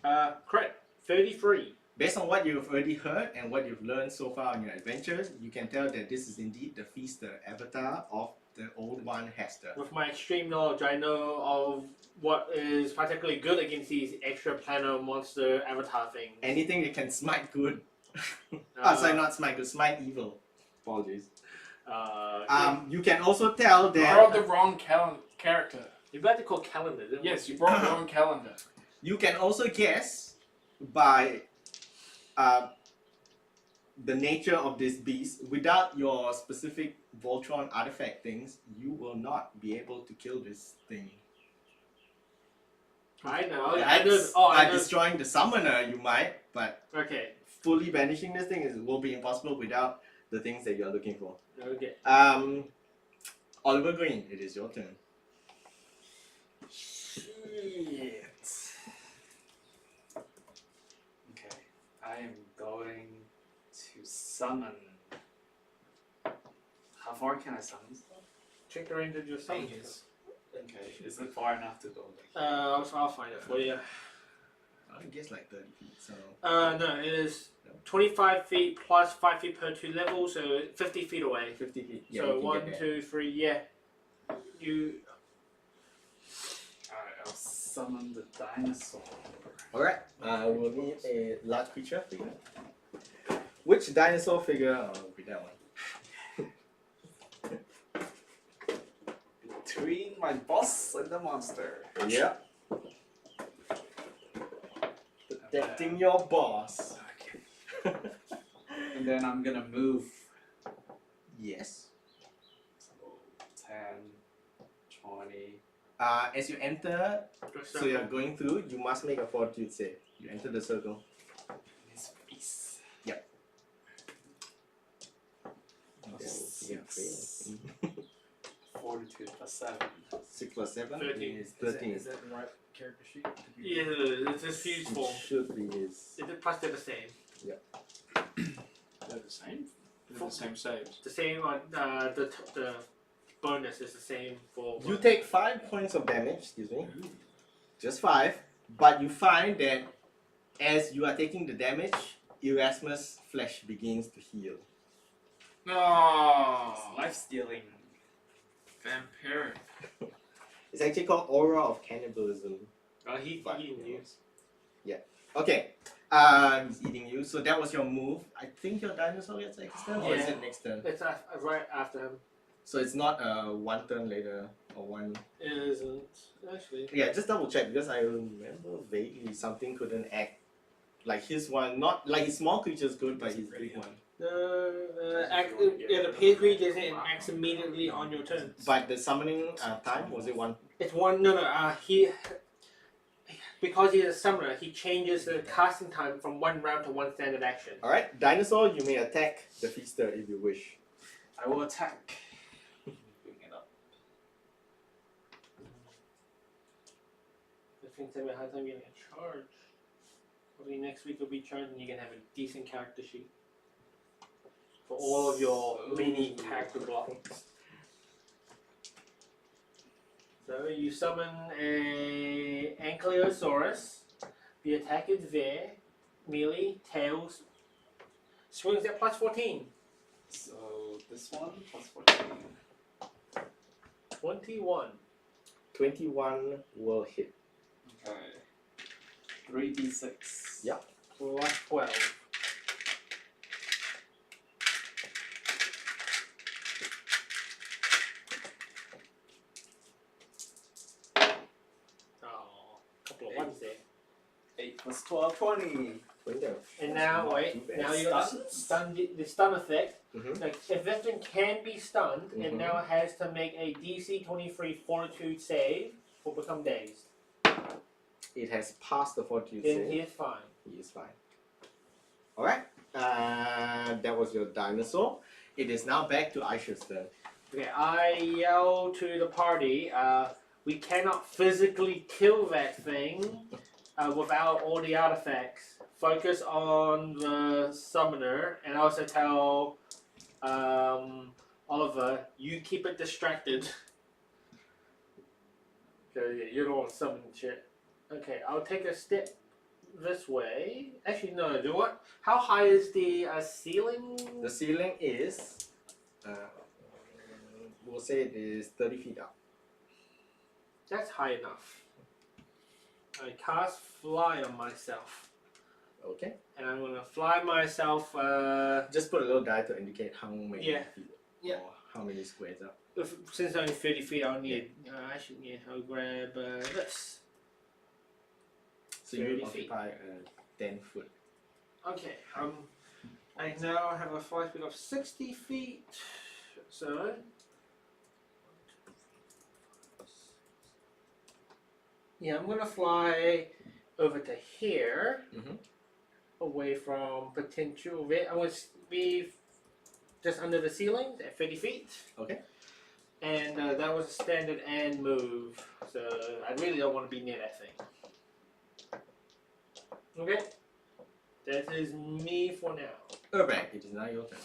Correct. 33. Based on what you've already heard and what you've learned so far on your adventures, you can tell that this is indeed the feaster avatar of the old one, Hester. With my extreme knowledge, I know of what is particularly good against these extraplanar monster avatar things. Anything that can smite good. Sorry, not smite good, smite evil. Apologies. You can also tell You that brought the wrong character. You're about to call calendar, didn't Yes, you brought the wrong calendar. you can also guess by the nature of this beast. Without your specific Voltron artifact things, you will not be able to kill this thing. I know. By I know. Oh, I know. destroying the summoner, you might, but Okay. fully banishing this thing will be impossible without the things that you're looking for. Okay. Oliver Green, it is your turn. Shit. Okay, I am going to summon. How far can I summon stuff? Check the range of your summon. Ages. Okay, is it far enough to go? I'll find it for you. I guess like 30 feet, so. No, it is 25 feet plus 5 feet per 2 levels, so 50 feet away. 50 feet. Yeah, So you can 1, get there. 2, 3, yeah. You. Alright. Summon the dinosaur. Alright, we'll need a large creature figure. Which dinosaur figure? Will be that one. Between my boss and the monster. Yep. Protecting your boss. Okay. And then I'm gonna move. Yes. So 10, 20. As you enter, so you're going through, you must make a fortitude save. You enter the circle. His face. Yep. Six. Fortitude plus 7. 6 plus 7 13. is 13. Is that the right character sheet? Yeah, it's a fuse It form. should be his. Plus they're the same. They're the same. They're the same saves. The same on the bonus is the same for. You take 5 points of damage, excuse me. Just 5. But you find that as you are taking the damage, Erasmus' flesh begins to heal. No. Life stealing. Vampiric. It's actually called Aura of Cannibalism. He But, eating you. Okay. He's eating you. So that was your move. I think your dinosaur gets next turn, or is Yeah. it next turn? It's right after him. So it's not one turn later or one. It isn't actually. Yeah, just double check because I remember vaguely something couldn't act. Like his one, not like his small creatures could, but his big one. It appears to be doesn't it acts immediately on your turn. But the summoning time was it one? It's one. No. He because he's a summoner, he changes the casting time from one round to one standard action. All right, dinosaur, you may attack the feaster if you wish. I will attack. Bring it up. The thing tell me how time you're gonna charge. Probably next week will be charged, and you can have a decent character sheet for all of your mini character blocks. So you summon a Ankylosaurus. The attack is there. Melee, tails. Swings at plus 14. So this one plus 14. 21. 21 will hit. Okay. 3d6. Yeah. Plus 12. Oh, couple of ones there. 8 plus 12, 20. And now, wait, now you got the stun effect. Mm-hmm. Like, if this thing can be stunned, it Mhm. now has to make a DC 23 Fortitude save or become dazed. It has passed the fortitude Then save. he is fine. He is fine. Alright, that was your dinosaur. It is now back to Aisha's turn. Okay, I yell to the party, we cannot physically kill that thing without all the artifacts. Focus on the summoner, and also tell Oliver, you keep it distracted. Okay, you don't want to summon shit. Okay, I'll take a step this way. Actually, no, do what? How high is the ceiling? The ceiling is, we'll say it is 30 feet up. That's high enough. I cast fly on myself. Okay. And I'm gonna fly myself, Just put a little die to indicate how many Yeah. feet Yeah. or how many squares up. since only 30 feet, I'll need, I'll grab this. So you 30 feet. occupy 10 foot. Okay, I now have a fly speed of 60 feet, so. Yeah, I'm gonna fly over to here, Mhm. away from potential. I'm gonna be just under the ceiling at 30 feet. Okay. And that was a standard and move, so I really don't want to be near that thing. Okay, that is me for now. Urbeck, it is now your turn.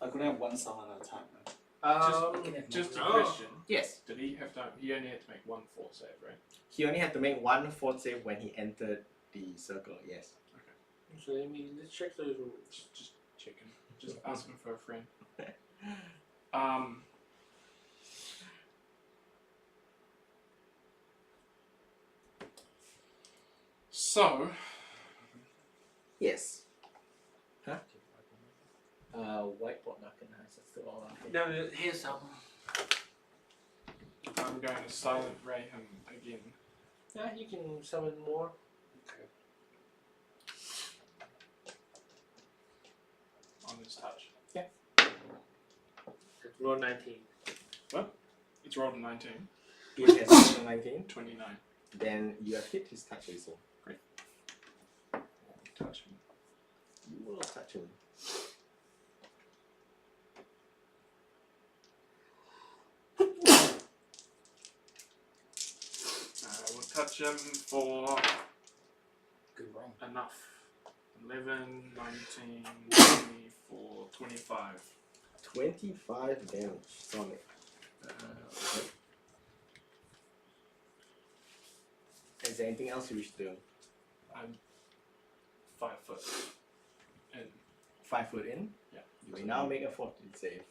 I could have one summon at a time. Right? Just a no. question. Yes. Did he have to? He only had to make one fort save, right? He only had to make one fort save when he entered the circle, yes. So let's check those rules. Just checking. Just asking for a friend. So, Yes. Huh? Whiteboard napkin has still all up. No, here's some. I'm going to silent ray him again. Yeah, you can summon more. On his touch. Roll 19. It's rolled a 19. He has 19. 29. Then you have hit his touch AC. Touch him. You will touch him. We'll touch him for Good roll. enough. 11, 19, 24, 25. 25 damage. Sonic. Okay. Is there anything else you wish to do? I'm 5 foot in. 5 foot in? Yeah. You may now make a fortitude save.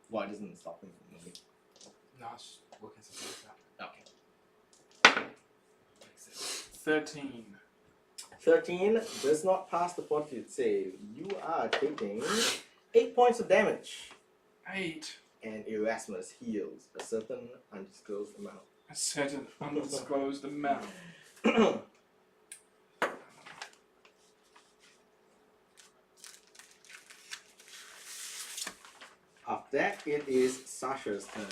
Well, it doesn't stop him from moving. No, I was working something out. Okay. Makes sense. 13. 13 does not pass the fortitude save. You are taking 8 points of damage. 8. And Erasmus heals a certain undisclosed amount. A certain undisclosed amount. After that, it is Sasha's turn.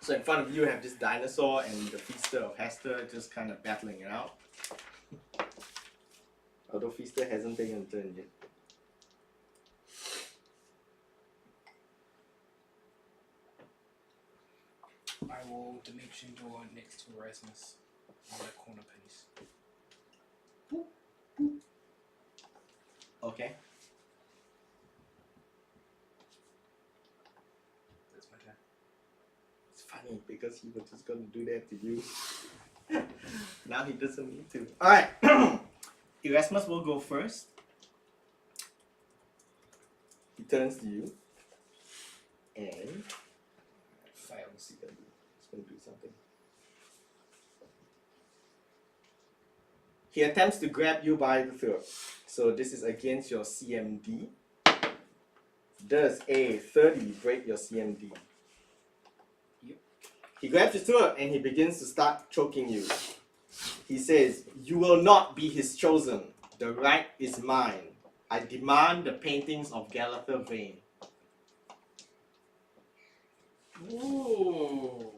So in front of you have this dinosaur and the Feaster of Hester just kind of battling it out. Although Feaster hasn't taken a turn yet. I will dimension door next to Erasmus on that corner piece. Okay. That's my turn. It's funny because he was just gonna do that to you. Now he doesn't need to. Alright. Erasmus will go first. He turns to you. And fails. He's gonna do something. He attempts to grab you by the throat. So this is against your CMD. Does a 30 break your CMD? Yep. He grabs your throat and he begins to start choking you. He says, "You will not be his chosen. The right is mine. I demand the paintings of Galather Vane." Ooh.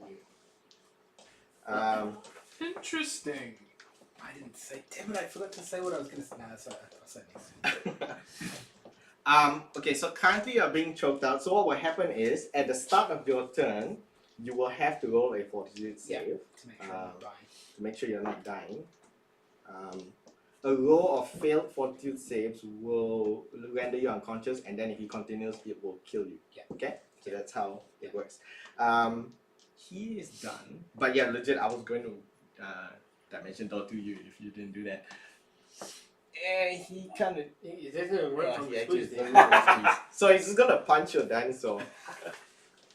Interesting. I didn't say. Damn it! I forgot to say what I was gonna say. Nah, that's alright. I'll say it next. Okay, so currently you're being choked out. So what will happen is, at the start of your turn, you will have to roll a fortitude Yeah. save To make sure I'm not dying. to make sure you're not dying. A row of failed fortitude saves will render you unconscious, and then if he continues, it will kill you. Yeah. Okay? So that's how it works. He is done. But yeah, legit, I was going to dimension door to you if you didn't do that. And he kind of. It doesn't work from he the actually squeeze. doesn't squeeze. So he's just gonna punch your dinosaur.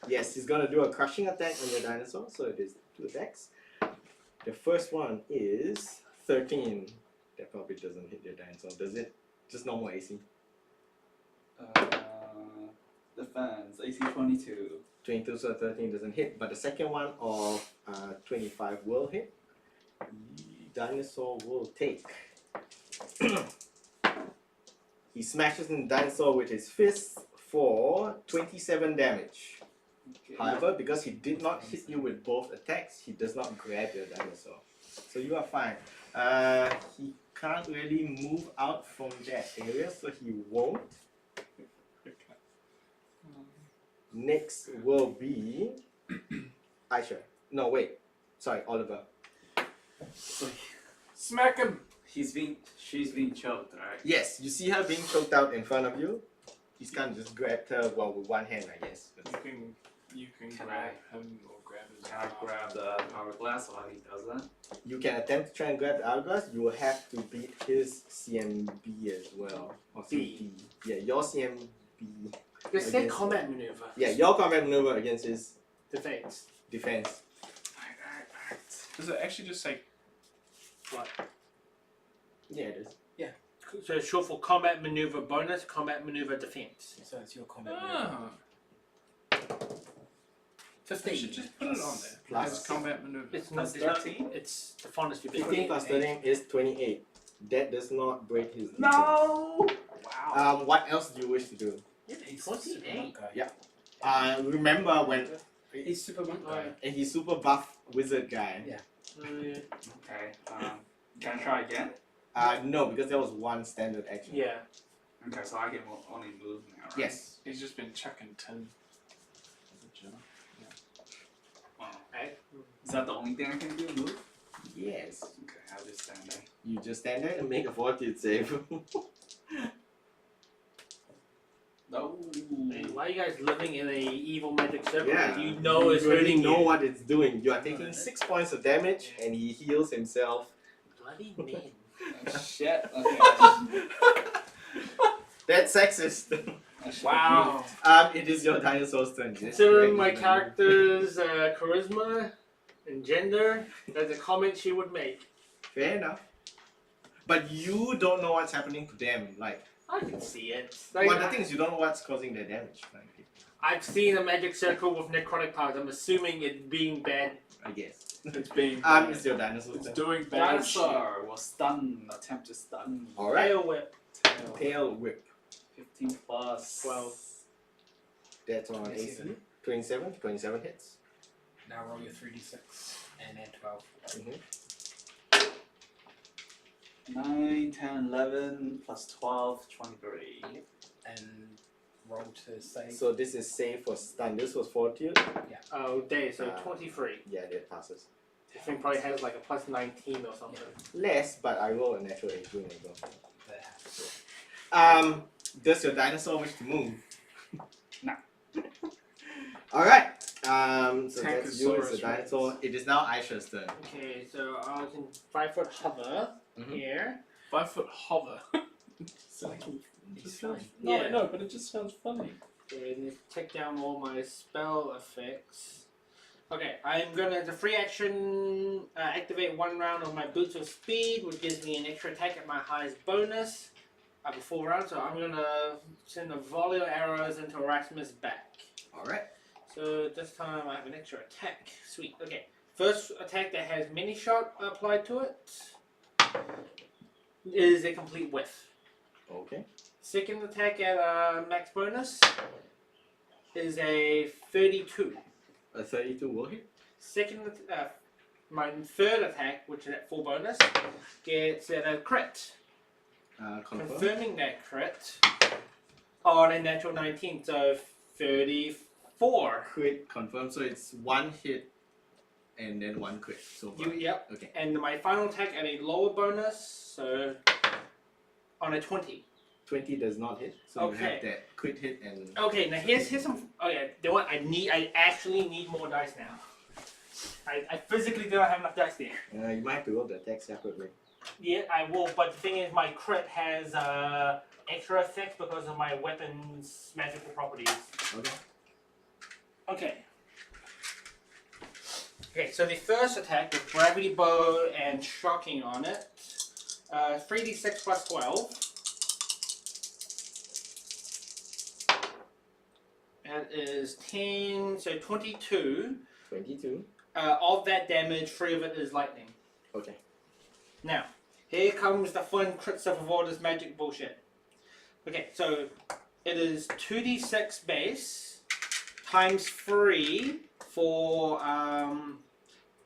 Yes, he's gonna do a crushing attack on your dinosaur. So it is 2 attacks. The first one is 13. That probably doesn't hit your dinosaur, does it? Just normal AC. Defense, AC 22. 22, so 13 doesn't hit. But the second one of 25 will hit. The dinosaur will take. He smashes in the dinosaur with his fist for 27 damage. Okay. However, because he did not hit you with both attacks, he does not grab your dinosaur. So you are fine. He can't really move out from that area, so he won't. Next will be Aisha. No, wait. Sorry, Oliver. So Smack him. she's being choked, right? Yes, you see her being choked out in front of you. He's kind of just grabbed her, well, with one hand, I guess. You can You can Can grab him or grab his. Can I grab the hourglass while he doesn't? You can attempt to try and grab the hourglass. You will have to beat his CMB as well. Or B. CMB. Yeah, your CMB. Just say Against- combat maneuver. Yeah, your combat maneuver against his Defense. defense. Does it actually just say? What? Yeah, it is. So it's short for combat maneuver bonus, combat maneuver defense. So it's your combat maneuver. Ah, 15. you should just put it on there. Plus- As combat maneuver. It's not. Plus It's, not, 13? it's the fondest you've 15 plus 13 is 28. That does not break his defense. No! Wow. What else do you wish to do? He's 28. super monk guy. Yeah. Remember when He's super monk guy. he's super buff wizard guy. Yeah. Okay. Can I try again? No, because there was one standard action. Yeah. Okay, so I can only move now, right? Yes. He's just been chucking tin. Wow. Right. Is that the only thing I can do? Move? Yes. Okay, I'll just stand there. You just stand there and make a fortitude save. No. Hey, why are you guys living in a evil magic circle? Yeah. You know it's you already hurting know you. what it's doing. You are taking 6 points of damage and he heals himself. Bloody men. Oh, shit. Okay. That's sexist. I should've Wow. It is your dinosaur's turn. Considering my character's charisma and gender, that's a comment she would make. Fair enough. But you don't know what's happening to them. Like, I can see it. Like, well, the thing is, you don't know what's causing their damage. Frankly, I've seen a magic circle with necrotic powers. I'm assuming it being bad. I guess. It's being. It's your dinosaur's It's turn. doing bad shit. Dinosaur was stun. Attempt to stun. All right. Tail whip. Tail. Tail whip. 15 plus 12. That's on AC. 27. 27 hits. Now roll your 3d6 and add 12. Mm-hmm. 9, 10, 11 plus 12, 23. And roll to save. So this is save for stun. This was fortitude. Oh, day, so Uh, 23. Yeah, that passes. This thing probably has like a plus 19 or something. Less, but I roll a natural 18 as well. That happens. Does your dinosaur wish to move? No. Alright. So that's you as Tankosaurus the dinosaur. It is now Aisha's turn. Okay, so I can 5-foot hover Mhm. here. 5 foot hover. Sounds. He's Just sounds, fine. no, Yeah. I know, but it just sounds funny. And take down all my spell effects. Okay, I'm gonna, the free action, activate 1 round of my boots of speed, which gives me an extra attack at my highest bonus. I have a full round, so I'm gonna send a volley of arrows into Erasmus' back. Alright. So this time I have an extra attack. Sweet. Okay. First attack that has mini shot applied to it is a complete whiff. Okay. Second attack at max bonus is a 32. A 32 will hit. My third attack, which is at full bonus, gets at a crit. Confirm. Confirming that crit on a natural 19, so 34. Crit confirm. So it's 1 hit and then 1 crit. So far. Yep. Okay. And my final attack at a lower bonus, so on a 20. 20 does not hit. So you have Okay. that crit hit and. Okay, now here's some. Okay, you know what? I actually need more dice now. I physically don't have enough dice there. You might have to roll the attack separately. Yeah, I will. But the thing is, my crit has extra effects because of my weapon's magical properties. Okay. Okay. Okay, so the first attack with gravity bow and shocking on it, 3d6 plus 12. That is 10, so 22. 22. Of that damage, 3 of it is lightning. Okay. Now, here comes the fun crit stuff of all this magic bullshit. Okay, so it is 2d6 base times 3 for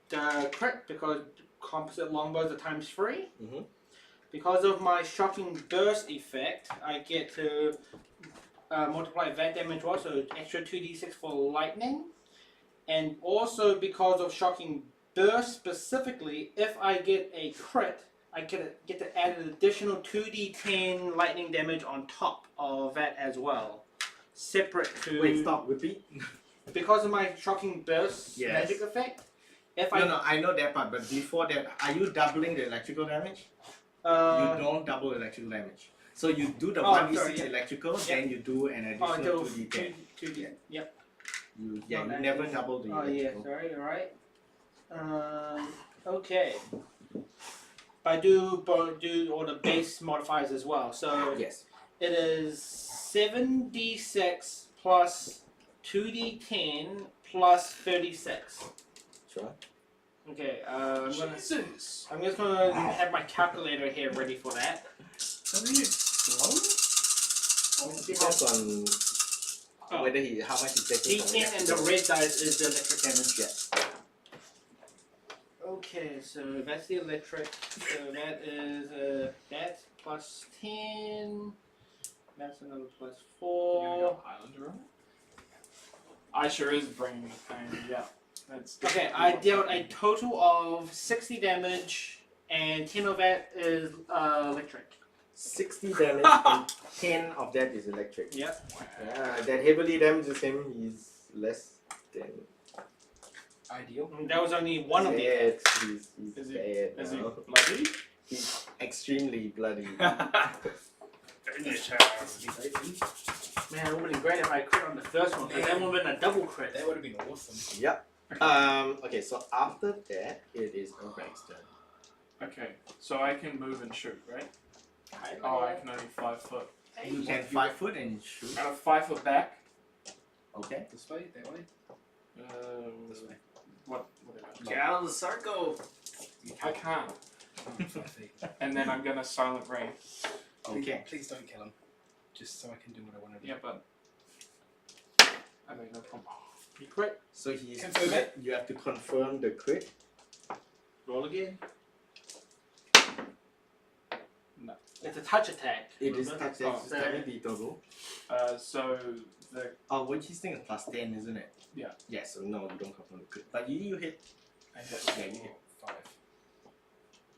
the crit because composite longbows are times 3. Mhm. Because of my shocking burst effect, I get to multiply that damage also extra 2d6 for lightning. And also because of shocking burst specifically, if I get a crit, I get to add an additional 2d10 lightning damage on top of that as well. Separate to... Wait, stop. Repeat. because of my shocking burst Yes. magic effect, if I No, I know that part, but before that, are you doubling the electrical damage? You don't double electrical damage. So you do the Oh, 1d6 sorry, yeah. electrical, then you do an oh, additional do 2d10. two D. Yep. You Not never adding- double the Oh yeah, electrical. sorry, alright. Okay. But I do all the base modifiers as well. So Yes. it is 7d6 plus 2d10 plus 36. Sure. Okay, I'm Jesus. just gonna have my calculator here ready for that. Are you slow? Depends on Oh. whether how much he's taking from D10 and the red dice is the electric damage. Yeah. Okay, so that's the electric. So that is that's plus 10. That's another plus You're gonna 4. go Highlander on it? I sure is bringing the pain, yeah. That's Okay, I dealt a total of 60 damage, and 10 of that is electric. 60 damage and 10 of that is electric. Yep. Yeah, that heavily damages him, he's less than Ideal. That was only one of the dead. attacks. He's Is he- dead Is he now. bloody? He's extremely bloody. Finish her. Man, it would have been great if I crit on the first one, because that would have been a double crit. That would have been awesome. Yep. Okay, so after that, it is Greg's turn. Okay, so I can move and shoot, right? Oh, I can only 5 foot. You can 5 foot and shoot. Out of 5 foot back. Okay. This way, that way. This way. Whatever. Get out of the circle. I can't. 5 feet. And then I'm gonna silent ray. Okay. Please don't kill him. Just so I can do what I want to do. Yeah, but I made no problem. You crit. So he's Confirm crit. You have to confirm the crit. Roll again. No. It's a touch attack. It is remember? touch attack. Oh, Tell me the total. So the Oh, what he's thinking is plus 10, isn't it? Yeah. Yeah, so no, you don't confirm the crit. But you hit. I hit. Yeah, you hit. 5.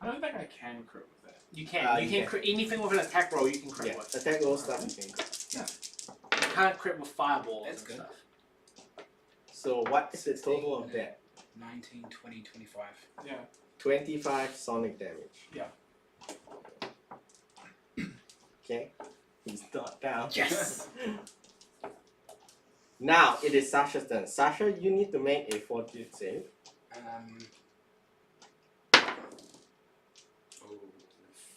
I don't think I can crit with that. You can. You you can can. crit anything with an attack roll. You can crit Yeah, with. attack roll stuff you can crit. You can't crit with fireballs. That's and good. stuff. So what's the total of that? 19, 20, 25. Yeah. 25 sonic damage. Yeah. Okay. He's not down. Yes! Now it is Sasha's turn. Sasha, you need to make a fortitude save.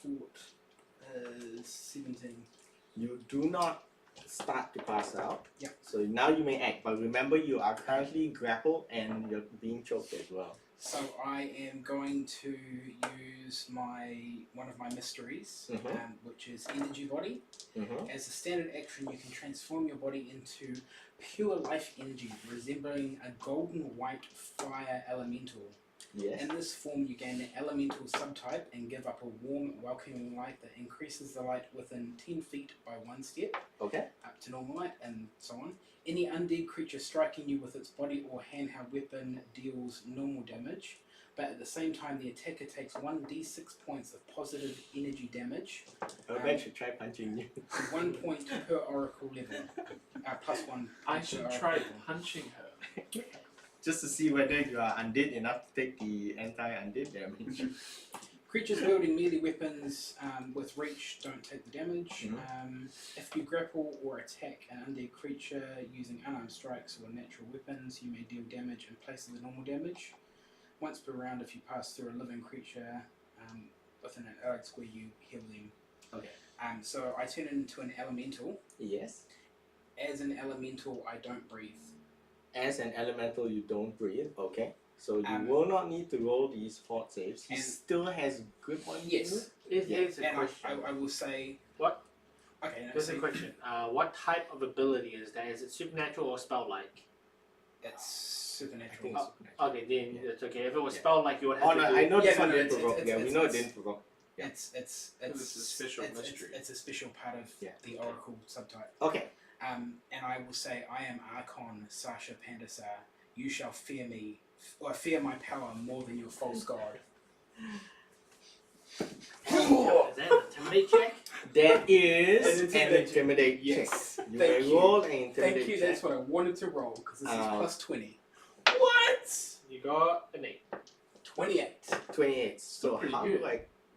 Fort. 17. You do not start to pass out. Yeah. So now you may act, but remember you are currently grappled and you're being choked as well. So I am going to use one of my mysteries, Mhm. which is Energy Body. Mm-hmm. As a standard action, you can transform your body into pure life energy, resembling a golden white fire elemental. Yes. In this form, you gain the elemental subtype and give up a warm, welcoming light that increases the light within 10 feet by 1 step, Okay. up to normal light, and so on. Any undead creature striking you with its body or handheld weapon deals normal damage, but at the same time, the attacker takes 1d6 points of positive energy damage, I should try punching you. 1 point per oracle level, plus 1. I per should oracle try level. punching her. Just to see whether you are undead enough to take the anti-undead damage. Creatures wielding melee weapons with reach don't take the damage. If you grapple or attack an undead creature using unarmed strikes or natural weapons, you may deal damage in place of the normal damage. Once per round, if you pass through a living creature within an area square, you heal them. Okay. So I turn into an elemental. Yes. As an elemental, I don't breathe. As an elemental, you don't breathe. Okay. So you Um, will not need to roll these fort saves. He and- still has good ones. Yes. Here's a And question. I will say... What? Okay, no, Here's a so question. What type of ability is that? Is it supernatural or spell-like? it's I supernatural. think it's supernatural. Okay, then Yeah. it's okay. If it was Yeah. spell-like, you would have Oh to no, do I know Yeah, this no, one no, didn't it's- provoke. it's- Yeah, we it's- know it it's- didn't provoke. Yeah. It's It's a special mystery. It's a special part of Yeah. the Oracle subtype. Okay. And I will say, I am Archon Sasha Pandasar. You shall fear me, or fear my power more than your false god. Is that an intimidate check? That is An an intimidate intimidate check. Yes. You Thank may you. roll and intimidate Thank you. check. That's what I wanted to roll because this is plus 20. What? You got an 8. 28. 28. So Still pretty how good.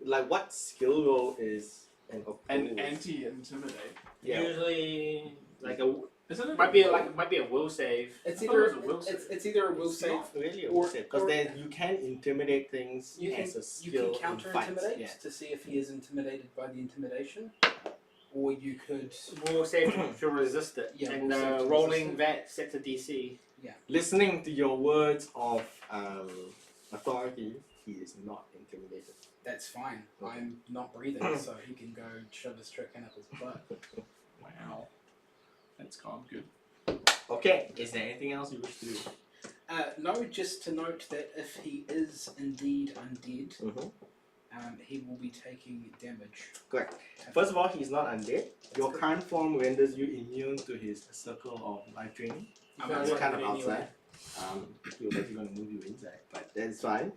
like what skill roll is an And opposed? anti-intimidate. Yeah. Usually, like a Isn't it? might be a will save. It's I thought either it was a will save. it's either a will It's save. not really a or- will save because or- then you can intimidate things You can as a you skill can counter in fights. intimidate Yeah. to see if he is intimidated by the intimidation, or you could. Will save to resist it. Yeah, and will save to rolling resist that sets a DC. Listening to your words of authority, he is not intimidated. That's fine. Okay. I'm not breathing, so he can go shove his trick in up his butt. Wow. That's gone good. Okay, is there anything else you wish to do? No, just to note that if he is indeed undead, Mm-hmm. he will be taking damage. Correct. First of all, he's not undead. Your current form renders you immune to his circle of life training. I'm So It's what kind of do you do outside. He was actually going to move you inside, but that's fine.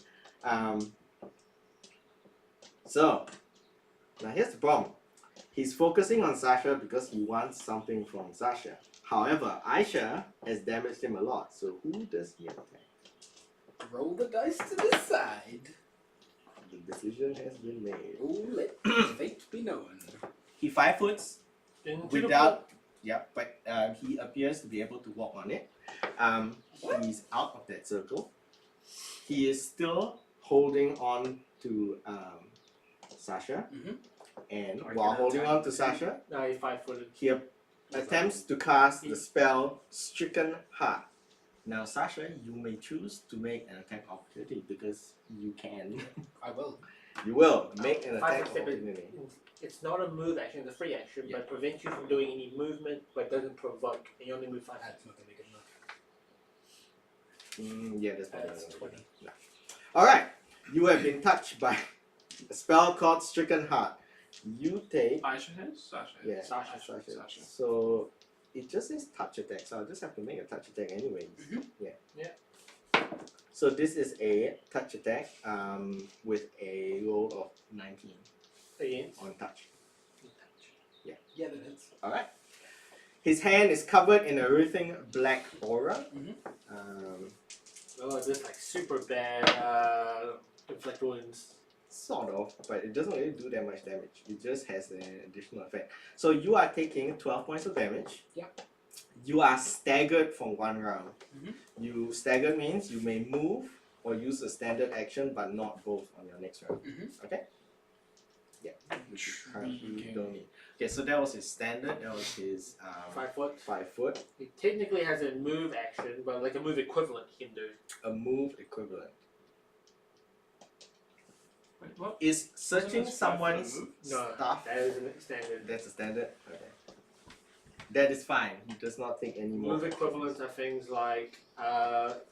So, now here's the problem. He's focusing on Sasha because he wants something from Sasha. However, Aisha has damaged him a lot, so who does he attack? Roll the dice to decide. The decision has been made. Oh, let fate be known. He 5 foots Into the without, yeah, but he appears to be able to walk on it. He's out of that circle. He is still holding on to Sasha, and Or while get holding attack. on to Sasha, No, he's 5-footed. he attempts to cast the spell Stricken Heart. Now, Sasha, you may choose to make an attack opportunity because you can. I will. You will make an Five attack foot step opportunity. It's not a move action, it's a free action, Yeah. but prevents you from doing any movement, but doesn't provoke. And you only move 5 That's not going to be good enough. Yeah, that's That's probably 20. no. Alright, you have been touched by a spell called Stricken Heart. You take. Aisha has? Sasha has. Yeah, Sasha. Sasha. So it just says touch attack, so I'll just have to make a touch attack anyways. Yeah. Yeah. So this is a touch attack with a roll of 19 Against. on touch. Yeah, that hits. Alright. His hand is covered in a writhing black aura. Oh, this like super bad inflict wounds. Sort of, but it doesn't really do that much damage. It just has an additional effect. So you are taking 12 points of damage. Yeah. You are staggered for 1 round. Mhm. You staggered means you may move or use a standard action, but not both on your next round. Mhm. Okay. Yeah. Which you currently Intriguing. don't need. Okay, so that was his standard. That was his 5 foot. 5 foot. He technically has a move action, but like a move equivalent he can do. A move equivalent. Wait, what? Is searching this 5 foot someone's move? No, stuff? that is a standard. That's a standard. Okay. That is fine. He does not take any more. Move equivalents are things like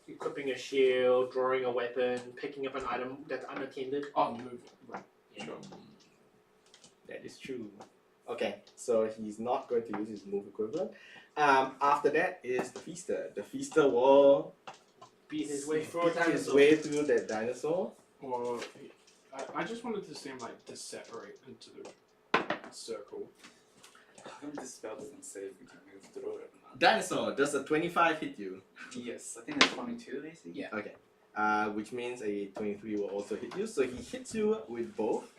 equipping a shield, drawing a weapon, picking up an item that's unattended. Oh, move. Right. Yeah. Sure. That is true. Okay, so he's not going to use his move equivalent. After that is the feaster. The feaster will Beat his way through a beat his dinosaur. way through that dinosaur. Or I just wanted to see him like to separate into the circle. How come this spell doesn't say if we can move through it? Dinosaur, does a 25 hit you? Yes, I think it's 22 AC. Yeah. Okay. Which means a 23 will also hit you. So he hits you with both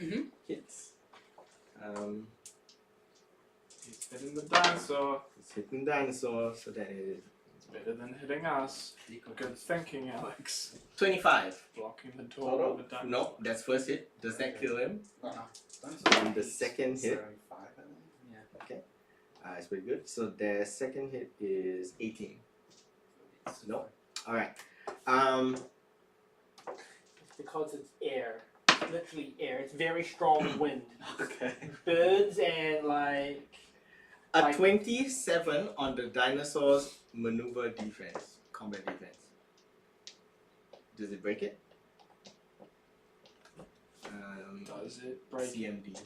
hits. He's hitting the dinosaur. He's hitting dinosaur, so that is It's better than hitting us. Good thinking, Alex. 25. Blocking the door with the dinosaur. No, that's first hit. Does that kill him? No. And the second hit, 75, I think. it's pretty good. So the second hit is 18. No. Alright. It's because it's air. It's literally air. It's very strong wind. Okay. Birds and like A Like- 27 on the dinosaur's maneuver defense, combat defense. Does it break it? Does it break? CMD.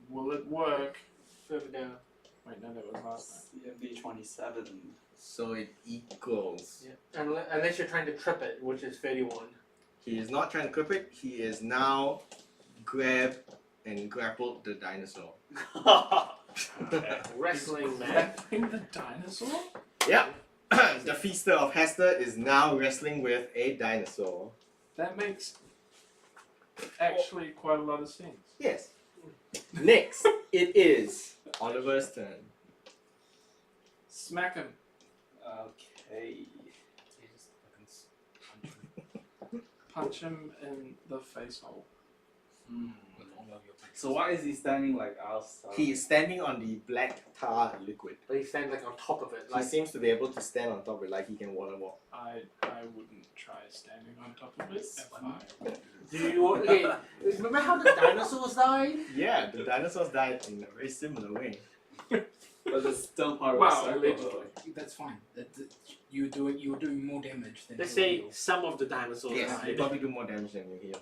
Will it work? further down. Wait, no, that was last time. CMB 27. So it equals. Yeah. Unless you're trying to trip it, which is 31. He is not trying to clip it, he is now grabbed and grappled the dinosaur. Okay. Wrestling match. Wrestling the dinosaur? Yeah. The Feaster of Hester is now wrestling with a dinosaur. That makes actually quite a lot of sense. Yes. Next, it is Oliver's turn. Smack him. Okay. You just fucking punch him Punch him in the face hole. Hmm. with all of your punches. So why is he standing like outside? He is standing on the black tar liquid. But he stands like on top of it. He Like seems to be able to stand on top of it like he can water walk. I wouldn't try standing on top of it if I do you okay, remember how the dinosaurs died? Yeah, the dinosaurs died in a very similar way. But it's still part of Wow, the circle. allegedly. That's fine. You were doing more damage than Let's he'll say heal. some of the dinosaurs Yes, you died. probably do more damage than you heal.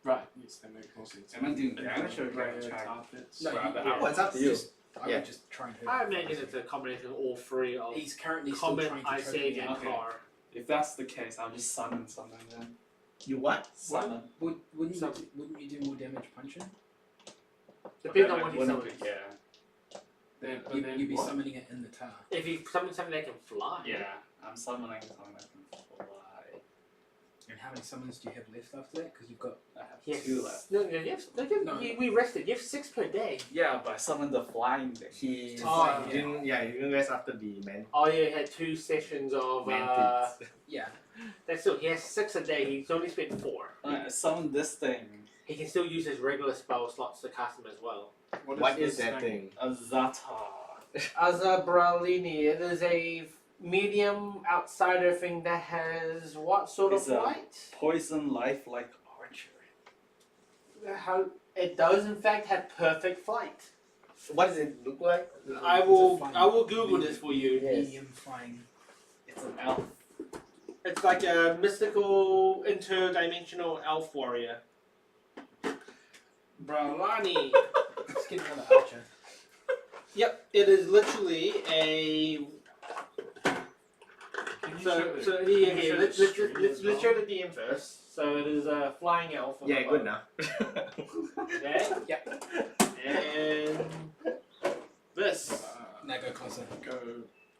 Right, yes, that makes more sense. Am I doing damage or Grey can I try? carpets. No, grab you- it yeah. out? Oh, it's up to you. I Yeah. would just try and hurt I him. imagine it's a combination of all three of He's currently still Comet, trying to Ice choke Age, me and out. Okay. Car. If that's the case, I'll just summon something then. You what? Summon. Wouldn't Some- you do more damage punching? Depends But on I what he wouldn't summons. be- Yeah. Then, but You'd then be what? summoning it in the tar. If he summons something that can fly. Yeah. I'm summoning something that can fly. And how many summons do you have left after that? Because you've got I have Yes. 2 left. No, you have, No. we rested. You have 6 per day. Yeah, but I summoned the flying thing. He Oh, didn't. Yeah, he didn't rest after the man. Oh, yeah, he had 2 sessions of. Mantids. yeah. That's still, he has 6 a day. He's only spent 4. I summoned this thing. He can still use his regular spell slots to cast them as well. What is this that thing? A Zata. Azabralini, it is a medium outsider thing that has what sort It's of a- light? Poison life like archer. How it does in fact have perfect flight. What does it look like? I will Google this for you. Yes. Medium flying. It's an elf. It's like a mystical interdimensional elf warrior. Bralani. Let's get another archer. Yep, it is literally a. Can you So, show so the- yeah, can you yeah, show let's the let's stream let's, as let's well? show the DM first. So it is a flying elf. on Yeah, the good bottom. now. Okay. Yep. And this. Now go closer. Go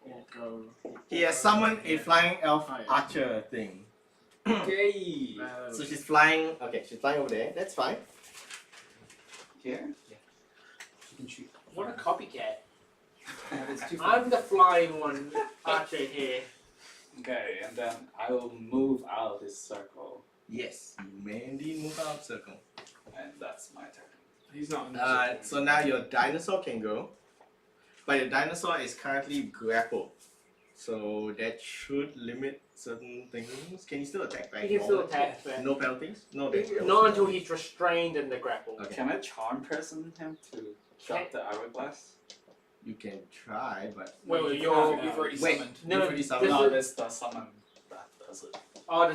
or go. He has summoned a flying elf Oh, yeah. archer thing. Yay! So she's flying. Okay, she's flying over there. That's fine. Here? You can shoot. What a copycat. No, it's too far. I'm the flying one, archer here. Okay, and then I will move out of this circle. Yes, you may indeed move out of circle. And that's my turn. He's not in the circle. So now your dinosaur can go, but your dinosaur is currently grappled. So that should limit certain things. Can you still attack back? He can still attack, but No penalties? No, there's not until he's restrained in the grapple. Okay. Can I charm person him to drop the hourglass? You can try, but Wait, You've you're. already Wait. summoned. No, You've already summoned. this No, is- that's the summon that does it. Oh,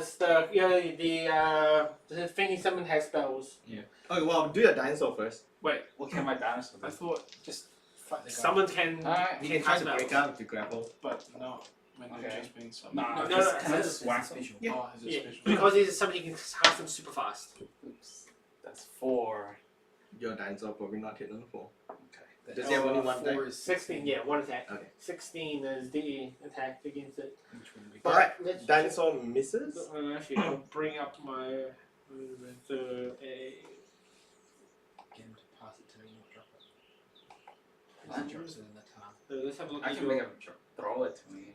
the thing he summoned has spells. okay, well, do your dinosaur first. Wait, What can my dinosaur I do? thought, Just fight the guy. Someone can. Alright, You can try to spells. break out of the grapple. but not when Okay. they're just being summoned. Nah, No, just, no, can I it's- just It's whack special. Yeah. Oh, is it Yeah, special? because he's somebody who can cast them super fast. Oops. That's 4. Your dinosaur probably not hit on 4. Okay. The Does he have only one four attack? is 16, yeah, one attack. Okay. 16 is the attack against it. Which one we Alright, Let's dinosaur misses. Actually, I'll bring up my. So, a. get him to pass it to me and drop it. What? He drops it in the tar. So let's have a look I at can your. make him throw it to me.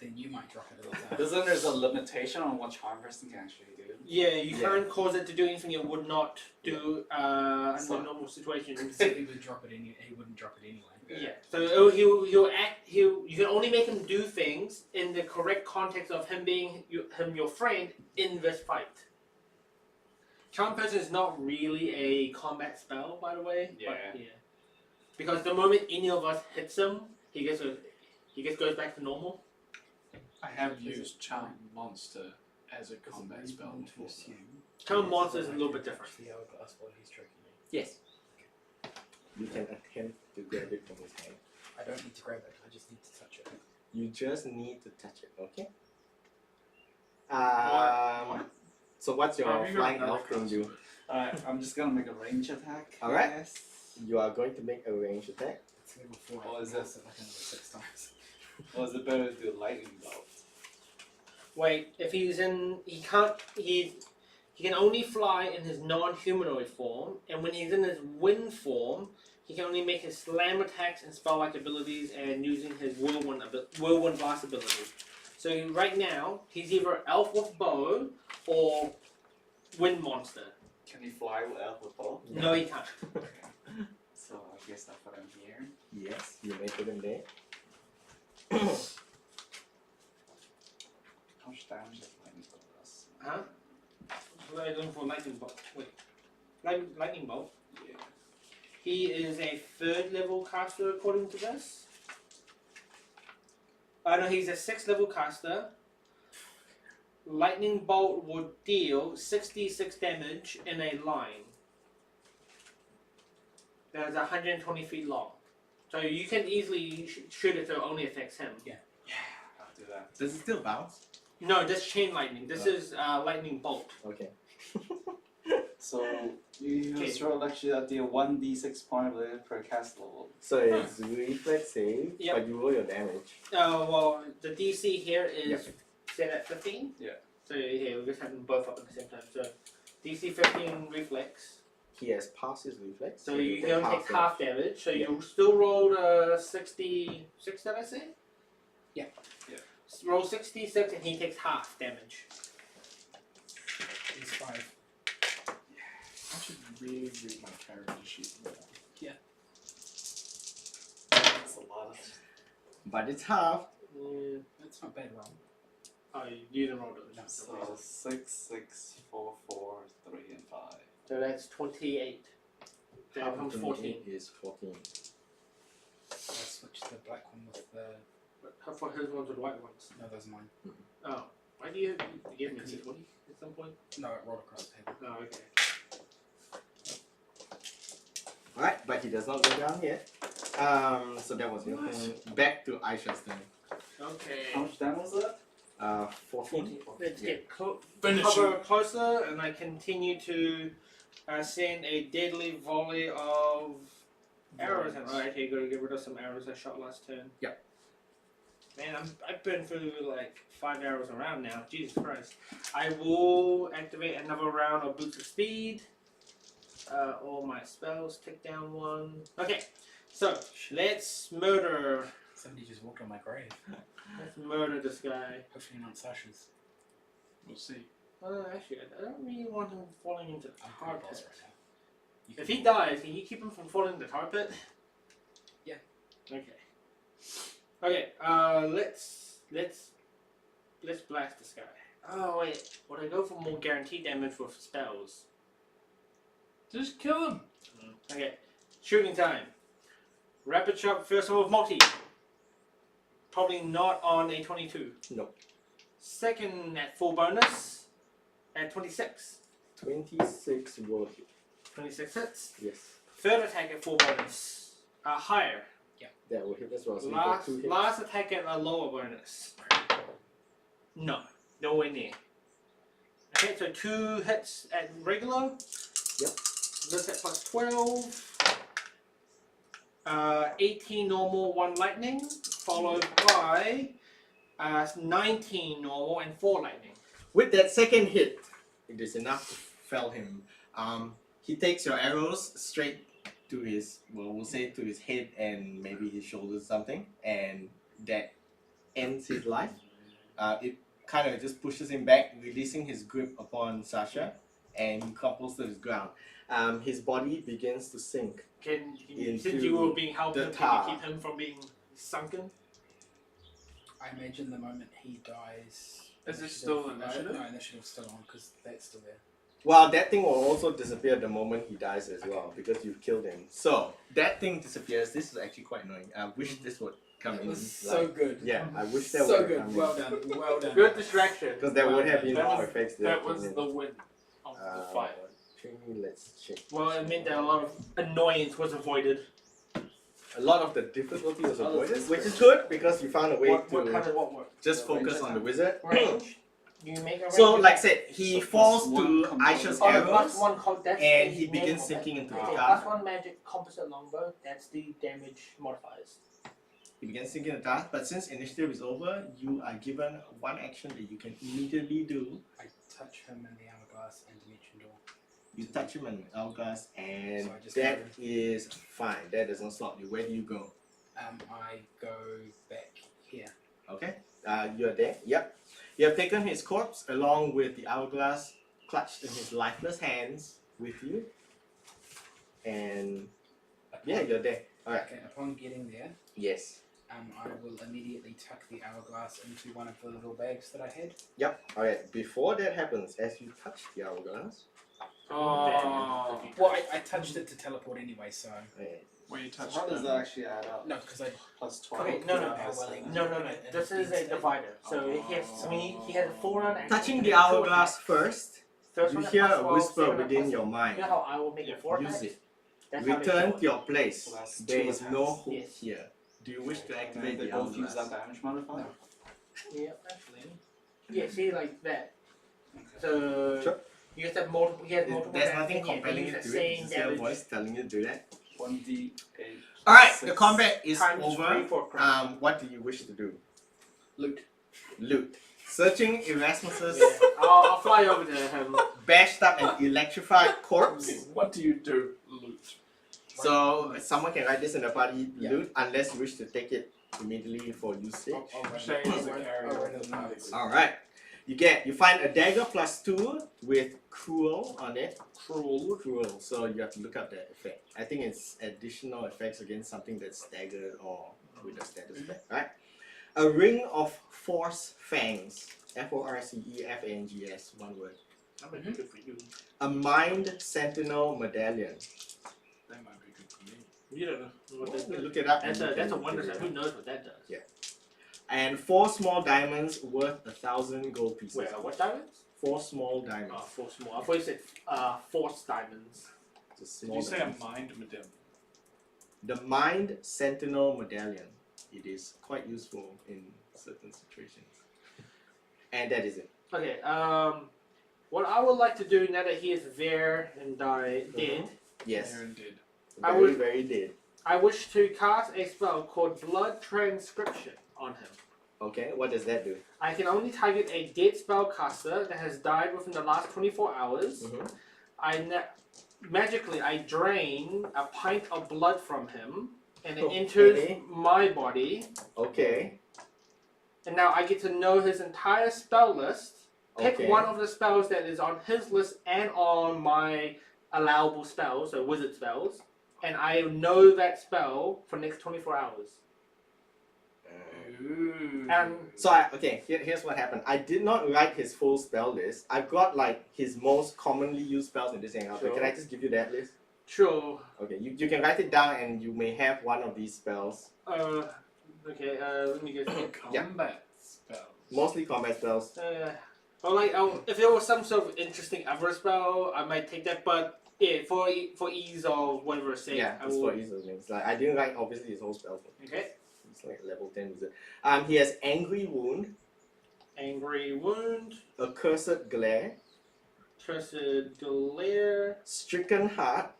Then you might drop it in the tar. Doesn't there's a limitation on what charm person can actually do? Yeah, you Yeah. can't cause it to do anything it would not do under So- normal situations. So he would drop it in. He wouldn't drop it anyway. Yeah. So he'll act. You can only make him do things in the correct context of him being your friend in this fight. Charm Person is not really a combat spell, by the way. Yeah. But, yeah. Because the moment any of us hits him, he just goes back to normal. I have used Charm Monster as a combat Is it spell reasonable to before. assume Charm Monster is a little bit different. the hourglass while he's choking me? Yes. You can attempt to grab it from his hand. I don't need to grab it. I just need to touch it. You just need to touch it, okay? What? So what's your Have you got flying another elf thing do? I'm just gonna make a range attack. Alright. Yes. You are going to make a range attack. It's level 4. Oh, I is can that- cast it like another 6 times. Or is it better to do lightning bolt? Wait, if he's in, he can't. He can only fly in his non-humanoid form, and when he's in his wind form, he can only make his slam attacks and spell-like abilities, and using his whirlwind blast ability. So right now, he's either elf with bow or wind monster. Can he fly with elf with bow? No, he can't. So I guess I put him here. Yes, you may put him there. How much damage does lightning bolt does? Huh? We're looking for lightning bolt. Wait, lightning bolt. Yeah. He is a 3rd level caster according to this. No, he's a 6th level caster. Lightning bolt would deal 66 damage in a line. That is 120 feet long. So you can easily shoot it so it only affects him. Yeah, I'll do that. Does it still bounce? No, this chain lightning. This Oh. is lightning bolt. Okay. So you Okay. throw electricity deal 1d6 point of damage per cast level. So it's reflex save, Yep. but you roll your damage. Well, the DC here is Yep. set at 15. Yeah. So here, we'll just have them both up at the same time. So DC 15 reflex. He has passed his reflex. So you take can only take damage. half damage. So Yeah. you still rolled 66, did I say? Yeah. Yeah. Roll 66 and he takes half damage. It's 5. I should really read my character sheet. That's a lot of. But it's half. Mm, That's not bad roll. oh, you didn't roll it. So 6, 6, 4, 4, 3, and 5. So that's 28. So Half it becomes of 14. is 14. So I switched the black one with the. How far his ones are the white ones? No, those are mine. Oh. Why do you give me D20 at some point? No, it rolled across the table. Oh, okay. Alright, but he does not go down yet. So that was your turn. Back to Aisha's turn. Okay. How much damage was that? 14. Let's Yeah. get Finish cover him. closer, and I continue to send a deadly volley of arrows. And oh, okay, gotta get rid of some arrows I shot last turn. Yep. Man, I've been through like 5 arrows around now. Jesus Christ! I will activate another round of boots of speed. All my spells tick down 1. Okay, so let's murder. Somebody just walked on my grave. Let's murder this guy. Hopefully not Sasha's. We'll see. Actually, I don't really want him falling into the I'm tar pretty boss pit. right now. You If can he roll. dies, can you keep him from falling in the tar pit? Yeah. Okay. Okay. Let's blast this guy. Oh wait, would I go for more guaranteed damage with spells? Just kill him. Okay. Shooting time. Rapid shot. First one with multi. Probably not on a 22. Nope. Second at full bonus at 26. 26 will hit. 26 hits. Yes. Third attack at full bonus. Higher. That will hit as well. So you got Last, 2 hits. last attack at a lower bonus. No, nowhere near. Okay, so 2 hits at regular. Yep. This at plus 12. 18 normal, 1 lightning, followed by 19 normal and 4 lightning. With that second hit, it is enough to fell him. He takes your arrows straight to his, well, we'll say to his head and maybe his shoulders, something, and that ends his life. It kind of just pushes him back, releasing his grip upon Sasha, and he couples to the ground. His body begins to sink. Can you, Into since you were being helped, the can tar. you keep him from being sunken? I imagine the moment he dies. Is it still initiative? No, initiative's still on because that's still there. Well, that thing will also disappear the moment he dies as Okay. well, because you've killed him. So, that thing disappears. This is actually quite annoying. I wish this would come That in. was so good. Yeah, I wish that So would good. come Well in. done. Well done. Good distraction. Because there would have been That more was- effects there. That was the win of the fight. Let's check. Well, it meant that a lot of annoyance was avoided. A lot of the difficulty was Oh, avoided, that's which is good because you found a way What to worked? just The focus range on the attack. wizard. Range. You make a So, range like I attack. said, he So falls plus one to component. Aisha's Oh, the arrows. plus one that's and the he begins negative sinking effect. into the Okay, dark. plus one magic composite longbow, that's the damage modifiers. He begins sinking in the dark, but since initiative is over, you are given one action that you can immediately do. I touch him in the hourglass and dimension door. You touch him in the hourglass, and So I just that go- is fine. That does not stop you. Where do you go? I go back here. Okay. You're there. Yep. You have taken his corpse along with the hourglass clutched in his lifeless hands with you. And yeah, you're there. Alright. Okay, upon getting there, Yes. I will immediately tuck the hourglass into one of the little bags that I had. Yep. Alright. Before that happens, as you touch the hourglass, Oh. Well, I touched it to teleport anyway, so Where you So touch how does that actually add up? no, because I Plus 12. Okay, no, no, plus no, seven. No. This is a divider. So he has he has a 4-round action. touching the hourglass first, First you one at hear plus a 12, whisper second at within plus your 8. mind. You know how I will make it 4 Use attacks? it. That's how they Return show to your place. So that's There two is no attacks. hook Yes. here. Do you wish to And activate then they the both use hourglass? that damage modifier? No. it. Yeah, actually. Yeah, see like that. Okay. So Sure. you guys have multiple. He has multiple. There's attacks nothing in here. They compelling use you the to do it. same It's just a damage voice telling you to do that. 1d8. Alright, the 6. combat is times over. 3 for crap. What do you wish to do? Loot. Loot. Searching Erasmus's Yeah, I'll fly over to him. bashed up and electrified corpse. What do you do? Loot. So someone can write this in the party Yeah. loot unless you wish to take it immediately for usage. Shane is a carrier. I'll run the notes. Alright. You find a dagger +2 with cruel on it. Cruel. So you have to look up that effect. I think it's additional effects against something that's staggered or with a status effect. Right? A ring of force fangs. FORCEFANGS, one word. I'm gonna do it for you. A mind sentinel medallion. That might be good for me. You don't know what this Look does. it up. That's and you a can wonder figure set. it Who knows what that does? Yeah. And 4 small diamonds worth 1,000 gold pieces. Wait, what diamonds? 4 small diamonds. Oh, 4 small. I thought you said force diamonds. Just Did small you say a diamonds. mind medallion? The Mind Sentinel Medallion. It is quite useful in certain situations. And that is it. Okay, what I would like to do now that he is there and dead, Yes. Aaron did. I Very, would- very dead. I wish to cast a spell called Blood Transcription on him. Okay, what does that do? I can only target a dead spellcaster that has died within the last 24 hours. Magically, I drain a pint of blood from him, and it enters Okay. my body. Okay. And now I get to know his entire spell list. Pick Okay. one of the spells that is on his list and on my allowable spells, so wizard spells, and I know that spell for the next 24 hours. Ooh. And Here's what happened. I did not write his full spell list. I've got like his most commonly used spells in this hangout. Sure. Can I just give you that list? sure. Okay, you can write it down and you may have one of these spells. Okay, let me get Combat spells. Mostly combat spells. if there was some sort of interesting other spell, I might take that, but yeah, for ease of whatever sake, Yeah, I it's will. for ease of things. Like I didn't write obviously his whole spell. Okay. It's like level 10 wizard. He has Angry Wound, Angry Wound, Accursed Glare, Cursed Glare, Stricken Heart,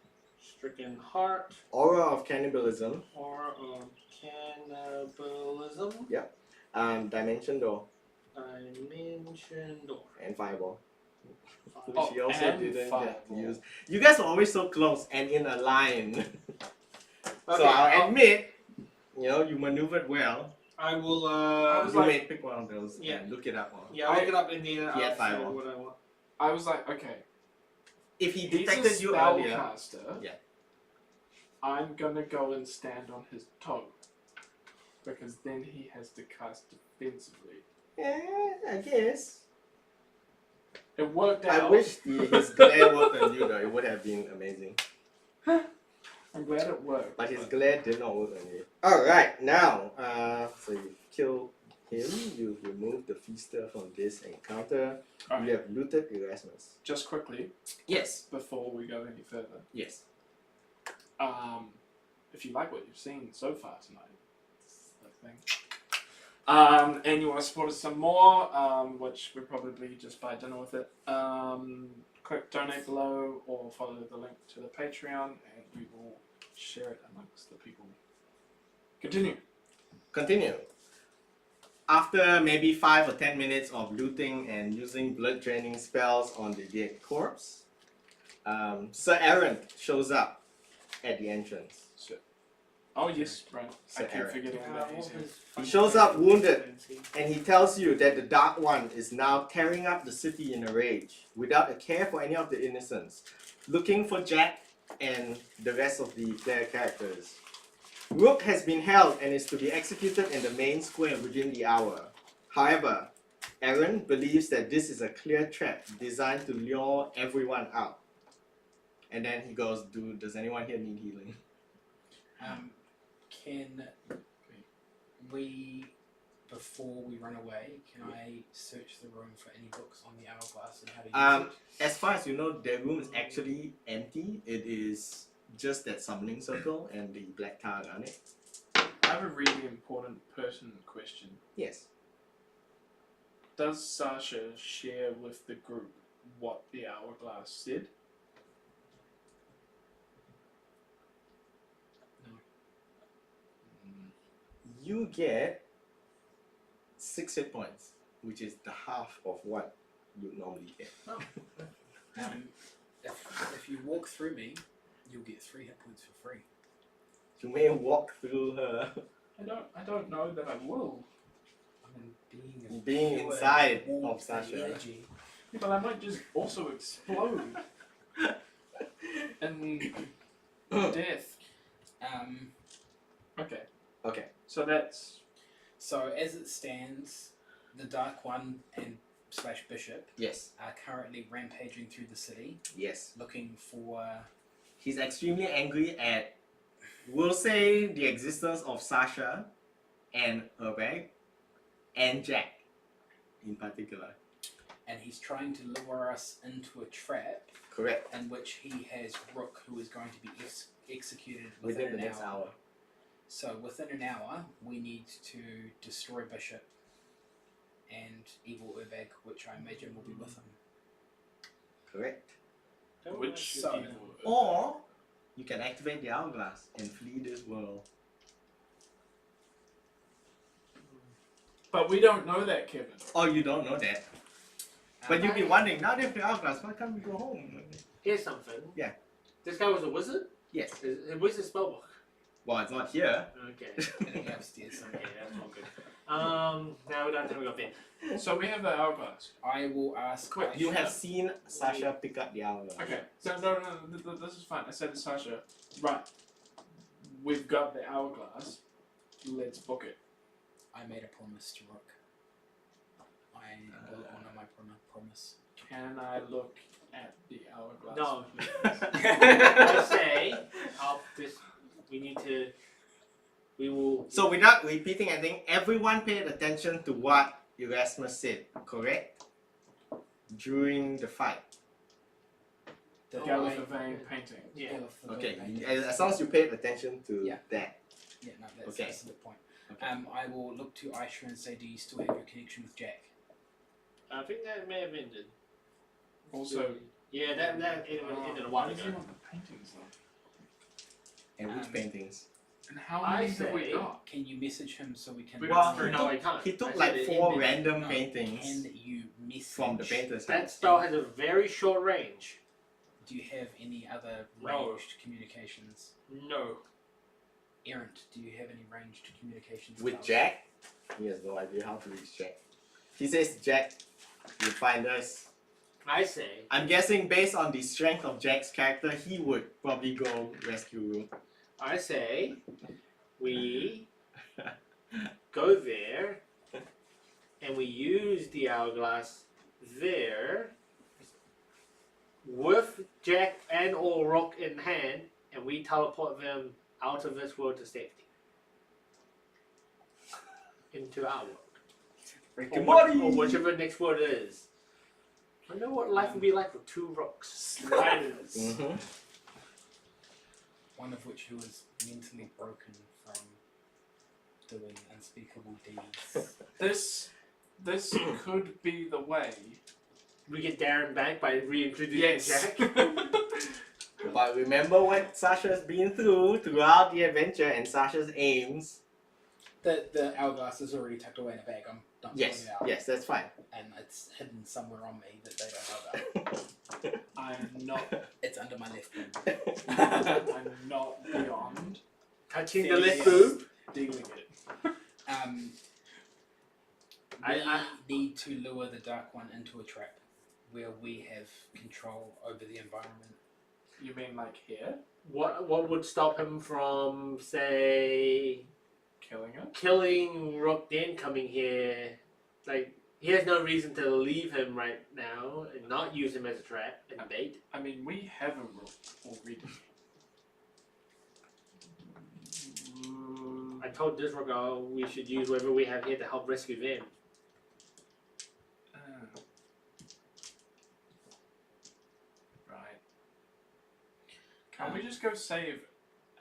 Stricken Heart, Aura of Cannibalism, Aura of Cannibalism, Dimension Door, Dimension Door. and Fireball. Which Oh, he also and didn't get to Fireball. use. You guys are always so close and in a line. So Okay, I'll admit, you maneuvered well. I will. You may pick one of those Yeah. and look it up. Yeah, I'll look it up in the He had I'll Fireball. see what I want. I was like, okay. If he He's a detected you earlier, spellcaster. Yeah. I'm gonna go and stand on his toe. Because then he has to cast defensively. yeah, I guess. It worked out. I wish his glare worked on you though. It would have been amazing. I'm glad it worked. But his glare did not work on you. Alright, now, so you killed him, you've removed the feaster from this encounter, Alright. you have looted Erasmus. Just quickly, Yes. before we go any further. Yes. If you like what you've seen so far tonight, this is the thing. And you want to support us some more, which we're probably just buy dinner with it. Click donate below or follow the link to the Patreon, and we will share it amongst the people. Continue. Continue. After maybe 5 or 10 minutes of looting and using blood draining spells on the dead corpse, Sir Aaron shows up at the entrance. Oh yes, Brent. I Sir keep Aaron. forgetting that he's here. He shows up wounded, and he tells you that the Dark One is now tearing up the city in a rage, without a care for any of the innocents, looking for Jack and the rest of the player characters. Rook has been held and is to be executed in the main square within the hour. However, Aaron believes that this is a clear trap designed to lure everyone out. And then he goes, does anyone here need healing? Can we, before we run away, can I search the room for any books on the hourglass and how to use it? As far as you know, the room is actually empty. It is just that summoning circle and the black card on it. I have a really important pertinent question. Yes. Does Sasha share with the group what the hourglass said? You get 6 hit points, which is the half of what you normally get. If you walk through me, you'll get 3 hit points for free. You may walk through her. I don't know that I will. I mean, Being pure inside warmth of Sasha. and energy. Yeah, but I might just also explode. And death. Okay. Okay. So that's So as it stands, the Dark One and / Bishop Yes. are currently rampaging through the city, Yes. looking for. He's extremely angry at, we'll say, the existence of Sasha and Urbag and Jack in particular. And he's trying to lure us into a trap Correct. in which he has Rook, who is going to be executed Within the an next hour. hour. So within an hour, we need to destroy Bishop and Evil Urbag, which I imagine will be with him. Correct. which So- evil. Or you can activate the hourglass and flee this world. But we don't know that, Kevin. Oh, you don't know that. But you'll be wondering, now they have the hourglass, why can't we go home? Here's something. Yeah. This guy was a wizard? Yes. Where's his spellbook? Well, it's not here. Okay. It'll go upstairs somewhere. Okay, that's all good. Now we don't have to go there. So we have the hourglass. I will ask. Quick, You have seen Sasha pick up the hourglass. Okay. So no, this is fine. I said to Sasha, right, we've got the hourglass. Let's book it. I made a promise to Rook. I will honor my promise. Can I look at the hourglass? No. please? I say, we will. So without repeating anything, everyone paid attention to what Erasmus said, correct? During the fight. The Gallifreyan painting. Yeah. Okay, as long as you paid attention to Yeah. that. Yeah, no, that's, Okay. that's the point. Okay. I will look to Aisha and say, do you still have your connection with Jack? I think that may have ended. Also, Yeah, that ended a while what is ago. it on the paintings though? And which paintings? And how I many have we say- got? Can you message him so we can... We Well, got No, I can't. He took I said like it 4 ended. random No, paintings Can you message... from the painter's That house. spell has a very short range. Do you have any other No. ranged communications? No. Errant, do you have any ranged communications? With spells? Jack? He has no idea how to reach Jack. He says, Jack, you find us. I say, I'm guessing based on the strength of Jack's character, he would probably go rescue Rook. we go there and we use the hourglass there with Jack and or Rock in hand, and we teleport them out of this world to safety. Into our world. Or whichever next world it is. I know what life would be like with 2 rocks. Sliders. Mm-hmm. One of which who was mentally broken from doing unspeakable deeds. This could be the way. We get Darren back by reintroducing Yes. Jack. But remember what Sasha's been through throughout the adventure and Sasha's aims. The hourglass is already tucked away in a bag. I'm not pulling Yes, it out. yes, that's fine. And it's hidden somewhere on me that they don't know about. I'm not. It's under my left boob. I'm not beyond Touching the Yes. left boob. dealing it. We need to lure the Dark One into a trap where we have control over the environment. You mean like here, What would stop him from, say, killing it? killing Rook, then coming here? Like, he has no reason to leave him right now and not use him as a trap and bait. I mean, we have a rook already. I told this Rook we should use whatever we have here to help rescue them. Right. Can't we just go save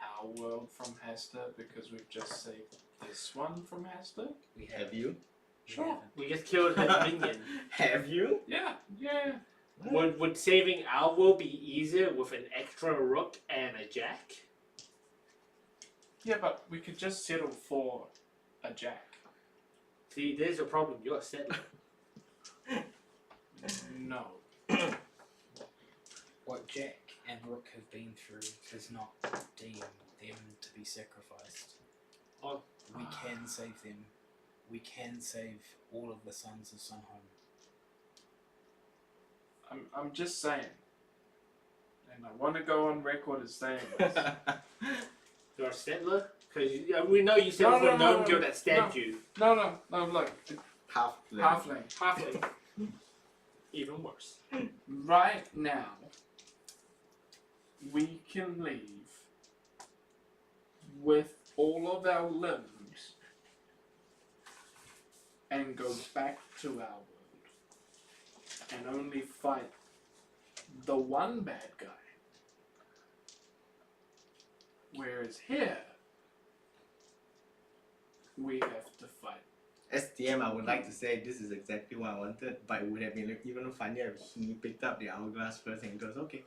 our world from Hester because we've just saved this one from Hester? We Have you? Sure. We just killed his minion. Have you? Yeah. Would saving our world be easier with an extra Rook and a Jack? Yeah, but we could just settle for a Jack. See, there's a problem. You're a settler. No. What Jack and Rook have been through does not deem them to be sacrificed. Oh. We can save them. We can save all of the sons of Sunhome. I'm just saying. And I want to go on record as saying this. You're a settler? Because we know you settled for a gnome guild that stabbed no. you. No, look. Halfling. Halfling. Even worse. Right now, we can leave with all of our limbs and go back to our world and only fight the one bad guy. Whereas here, we have to fight. As DM, I would like to say this is exactly what I wanted, but it would have been even funnier if he picked up the hourglass first and goes, okay.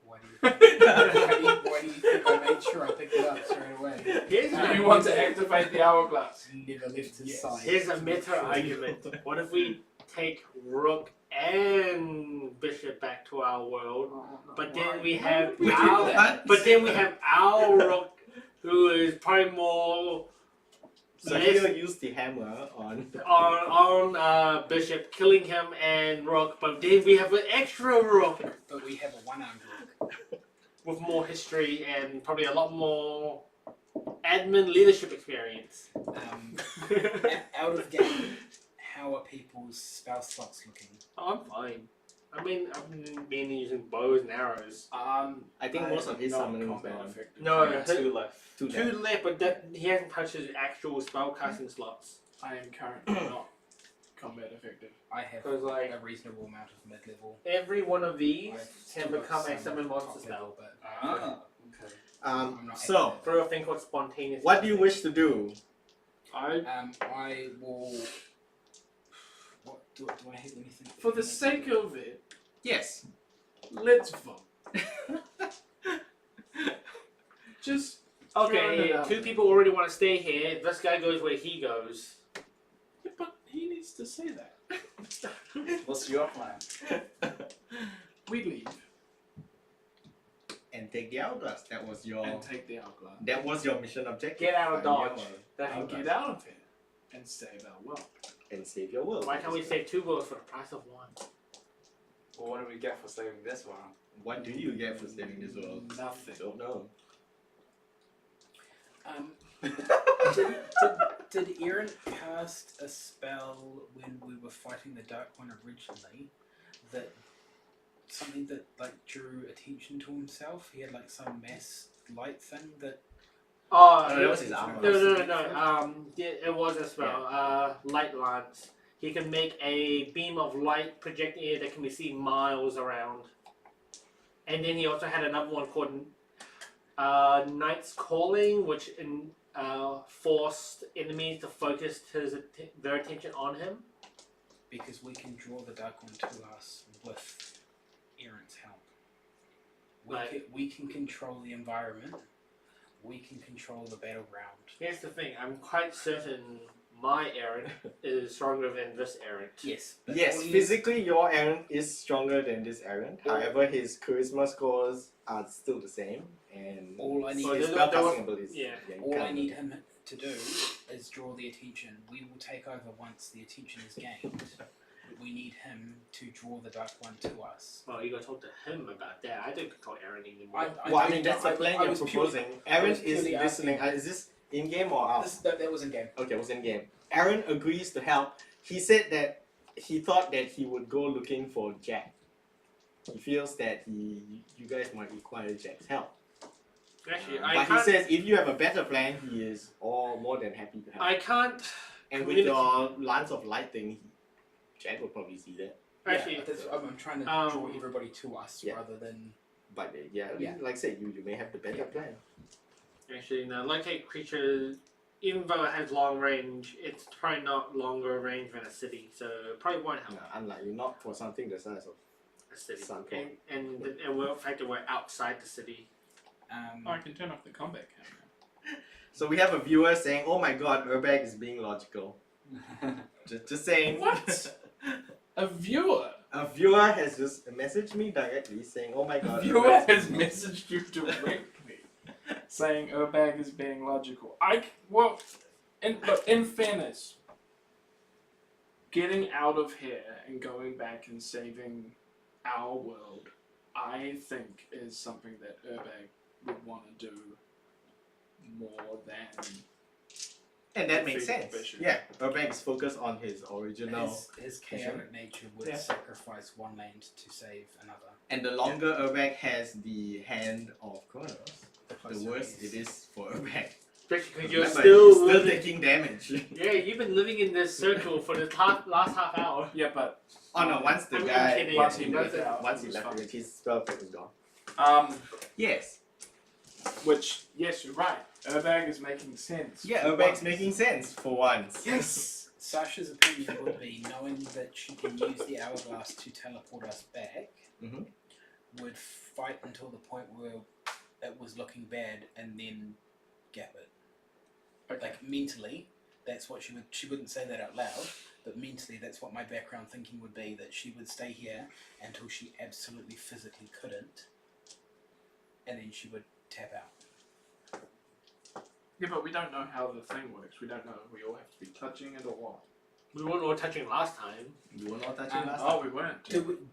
Why do you think, why do you think I made sure I picked it up straight away? Here's You want to activate the hourglass? Never left his Yes. side. Here's a meta argument. What if we take Rook and Bishop back to our world, but then we have We do our, that. but then we have our Rook, who is probably more So less he'll use the hammer on. on Bishop, killing him and Rook, but then we have an extra Rook But we have a one-armed Rook. with more history and probably a lot more admin leadership experience. Out of game, how are people's spell slots looking? I'm fine. I mean, I've been using bows and arrows. I think most of his not summoning was combat on. effective. No, Two left. Two two left, but that, he hasn't touched his actual spellcasting slots. I am currently not combat effective. I have Because, like, a reasonable amount of mid-level. every one of these I've can still got become a some summon monster top spell level, but Ah, okay. I'm not So, active. through a thing called spontaneous. what do you wish to do? I will. What do I have anything? For the sake of it, Yes. let's vote. Just throwing it Okay, out two there. people already want to stay here. This guy goes where he goes. Yeah, but he needs to say that. What's your plan? We leave And take the hourglass. That was your. and take the hourglass That was your mission objective. Get out of Find your Dodge. That's and hourglass. get out of here and save our world. And save your world. Why can't we save two worlds for the price of one? Well, what do we get for saving this one? What do you get for saving this world? Nothing. Don't know. Did Aaron cast a spell when we were fighting the Dark One originally? That something that like drew attention to himself. He had like some mass light thing that. Oh, No, that was his armor. No. Yeah, it was a spell. Light lance. He can make a beam of light projecting it that can be seen miles around. And then he also had another one called Knight's Calling, which forced enemies to focus their attention on him? Because we can draw the Dark One to us with Aaron's help. We can control the environment. We can control the battleground. Here's the thing. I'm quite certain my Aaron is stronger than this Aaron. Yes. but Yes, all he physically your Aaron is stronger than this Aaron. However, his charisma scores are still the same, and All I need his is- spellcasting abilities. yeah. you All I can't- need him to do is draw the attention. We will take over once the attention is gained. But we need him to draw the Dark One to us. Well, you gotta talk to him about that. I don't control Aaron anymore. Well, I mean that's the plan you're was proposing. I Aaron was is purely listening. Is this in game or out? That was in game. Okay, it was in game. Aaron agrees to help. He said that he thought that he would go looking for Jack. He feels that you guys might require Jack's help. Actually, But I he can't. says if you have a better plan, he is all more than happy to help. I can't. And with your Lance of Light thing, Jack will probably see that. Actually, I'm trying to um, draw everybody to us Yeah. rather than. But Yeah. like I said, you may have the better Yeah. plan. Actually, no. Locate creatures, even though it has long range, it's probably not longer range than a city, so it probably won't help. No, unlikely, not for something the size of. A city. Sunfall. And we're the fact that we're outside the city. I can turn off the combat camera. So we have a viewer saying, "Oh my God, Urbag is being logical." Just saying. What? A viewer. A viewer has just messaged me directly saying, "Oh my A God." viewer Urbag has is being logical." messaged you directly saying Urbag is being logical. In fairness, getting out of here and going back and saving our world, I think is something that Urbag would want to do more than. And that makes Defeat sense. the bishop. Yeah, Urbag is focused on his original. His chaotic nature would Yeah. sacrifice one land to save another. And the longer Urbag has the hand of Kronos, the closer worse he is. it is for Urbag. Especially because you're Remember, still he's still living. taking damage. Yeah, you've been living in this circle for the last half hour. Yeah, but Oh no, once the I'm guy kidding. once he He left left it, out, once he he was left fine. it, his spell effect is gone. yes, you're right. Urbag is making sense. Yeah, for Urbag's once. making sense for once. Yes. Sasha's opinion would be knowing that she can use the hourglass to teleport us back. Mhm. Would fight until the point where it was looking bad, and then gap it. Okay. Like mentally, that's what she wouldn't say that out loud, but mentally that's what my background thinking would be, that she would stay here until she absolutely physically couldn't, and then she would tap out. Yeah, but we don't know how the thing works. We don't know if we all have to be touching it or what. We weren't all touching last time. You were not touching last Oh, we weren't.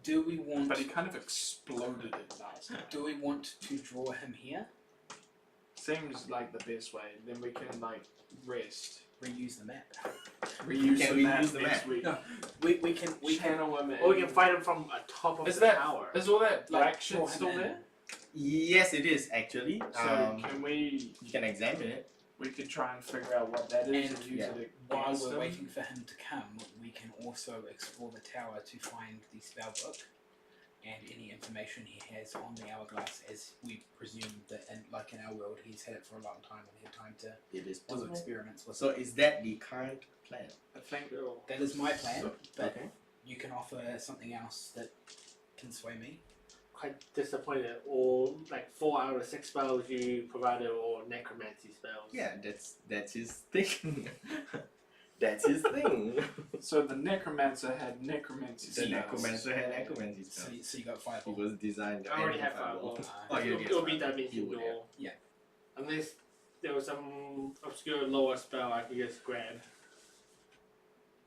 Do we want But he kind of exploded it last time. do we want to draw him here? Seems like the best way. Then we can rest. Reuse the map. Reuse Can the we map use the next map? week. No, we can Channel him in. Or we can fight him from atop of Is the that- tower. Is all that black Like, shit draw him still in. there? Yes, it is actually. So can we? You can examine it. We could try and figure out what that is and, And, use yeah, it While against we're him. waiting for him to come, we can also explore the tower to find the spell book and any information he has on the hourglass, as we presume that, like in our world, he's had it for a long time and had time to It is do possible. experiments with So it. is that the current plan? I think. That is my plan, but Okay. you can offer something else that can sway me. Quite disappointed. All 4 out of 6 spells you provided were all necromancy spells. Yeah, that's his thing. That's his thing. So the necromancer had necromancy The spells. necromancer had necromancy So, spells. so you got He fireball. was designed. I already and have fireball. fireball. Oh, you It'll be He dimension would door. Yeah. Unless there was some obscure lower spell I could just grab.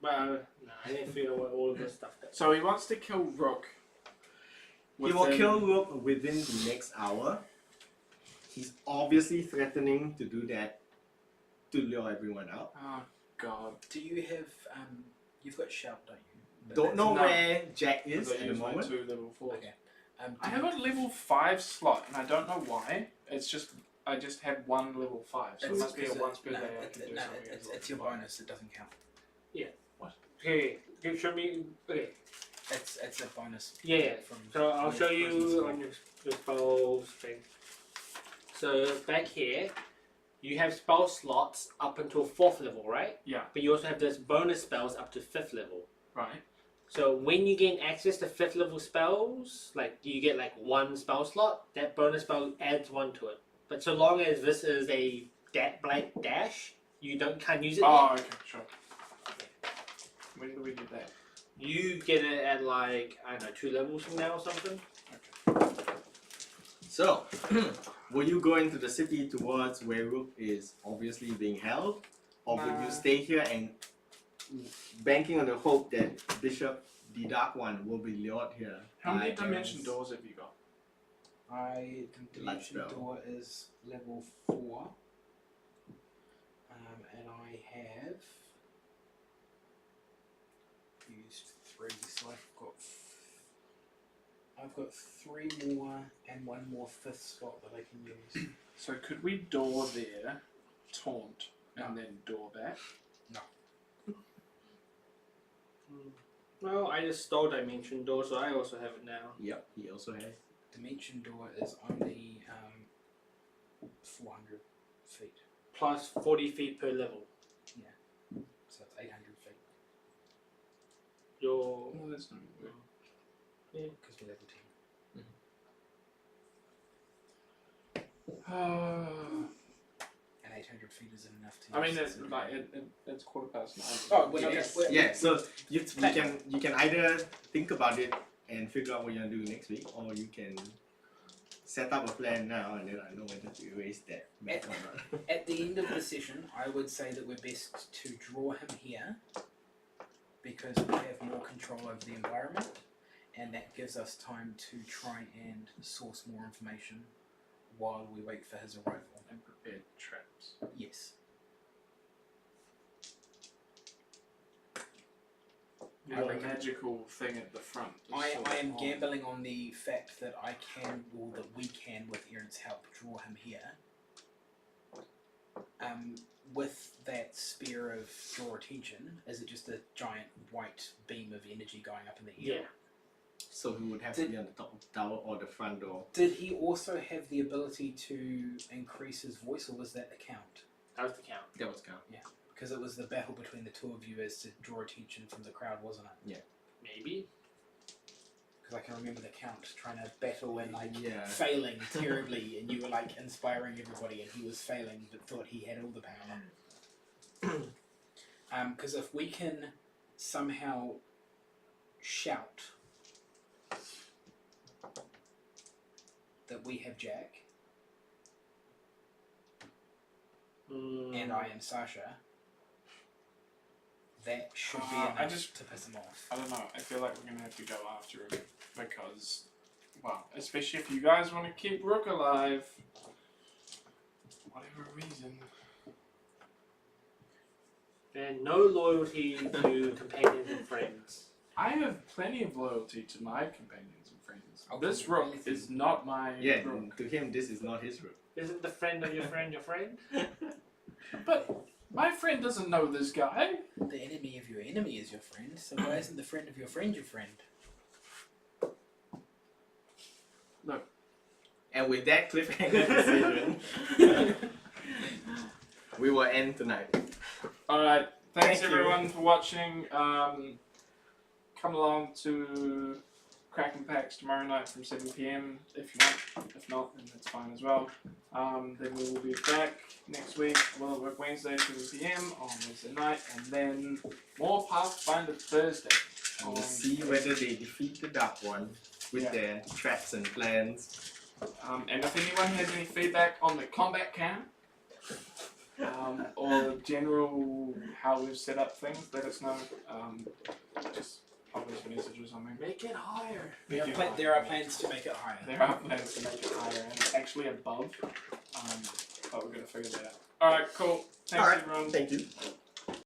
But no, I didn't figure out all of this stuff. So he wants to kill Rook. He will kill Rook within the next hour. He's obviously threatening to do that to lure everyone out. Oh God. Do you have you've got shout, don't you? But Don't know No. where Jack is I at the use my moment. 2 level 4s. Okay. I have a level 5 slot, and I don't know why. It's just I just had 1 level 5, so it must be a once per day I can do something. as it's level your 5. bonus. It doesn't count. Okay, you show me. Okay, It's a bonus. yeah. From So I'll from show your presence you roll. on your spells thing. So back here, you have spell slots up until 4th level, right? Yeah. But you also have those bonus spells up to 5th level. Right. So when you gain access to 5th level spells, like you get like 1 spell slot, that bonus spell adds 1 to it. But so long as this is a blank dash, you can't use it. Oh, yet. okay, sure. When do we do that? You get it at like, I don't know, 2 levels from now or something. So, will you go into the city towards where Rook is obviously being held? Or would Nah. you stay here and banking on the hope that Bishop, the Dark One, will be lured here? How many by dimension Terrence? doors have you got? The dimension spell. door is level 4. And I have used 3, so I've got 3 more and 1 more 5th slot that I can use. So could we door there, taunt, and then door back? Well, I just stole Dimension Door, so I also have it now. Yep, he also has. Dimension door is only 400 feet, Plus 40 feet per level. so it's 800 feet Your No, that's not good. because we're level 10. Uh, And 800 feet isn't enough to. I mean, use it's it. like it's 9:15. Oh, we're not Yes. we're- Yeah, so you can either think about it and figure out what you're gonna do next week, or you can set up a plan now and then I know whether to erase that map or not. At the end of the session, I would say that we're best to draw him here because we have more control over the environment, and that gives us time to try and source more information while we wait for his arrival. And prepared traps. Yes. You got a magical thing at the front. I am on. gambling on the fact that I can, or that we can, with Aaron's help, draw him here. With that spear of draw attention, is it just a giant white beam of energy going up in the air? Yeah. So he would have to be on the top of the tower or the front door. Did he also have the ability to increase his voice, or was that the count? That was the count. That was count. Because it was the battle between the two of you as to draw attention from the crowd, wasn't it? Maybe. Because I can remember the count trying to battle and like Yeah. failing terribly, and you were like inspiring everybody, and he was failing but thought he had all the power. Because if we can somehow shout that we have Jack and I am Sasha, that should be enough to piss him off. I don't know. I feel like we're gonna have to go after him because, well, especially if you guys want to keep Rook alive, whatever reason. And no loyalty to companions and friends. I have plenty of loyalty to my companions and friends. I'll This do Rook anything. is not my Yeah, Rook. to him this is not his room. Isn't the friend of your friend your friend? But my friend doesn't know this guy. The enemy of your enemy is your friend, so why isn't the friend of your friend your friend? And with that cliffhanger decision, we will end tonight. Alright, thanks Thank you. everyone for watching. Come along to Kraken Packs tomorrow night from 7 PM if you want. If not, then that's fine as well. Then we will be back next week. We'll work Wednesday 7 PM on Wednesday night, and then more Pathfinder Thursday. And we'll see whether they defeat the Dark One with their traps and plans. And if anyone has any feedback on the combat camp, or general how we've set up things, let us know. Just publish a message or something. Make it higher. There are plans to make it higher. There are plans to make it higher and actually above. But we're gonna figure that out. Alright, cool. Thanks Alright, everyone. thank you.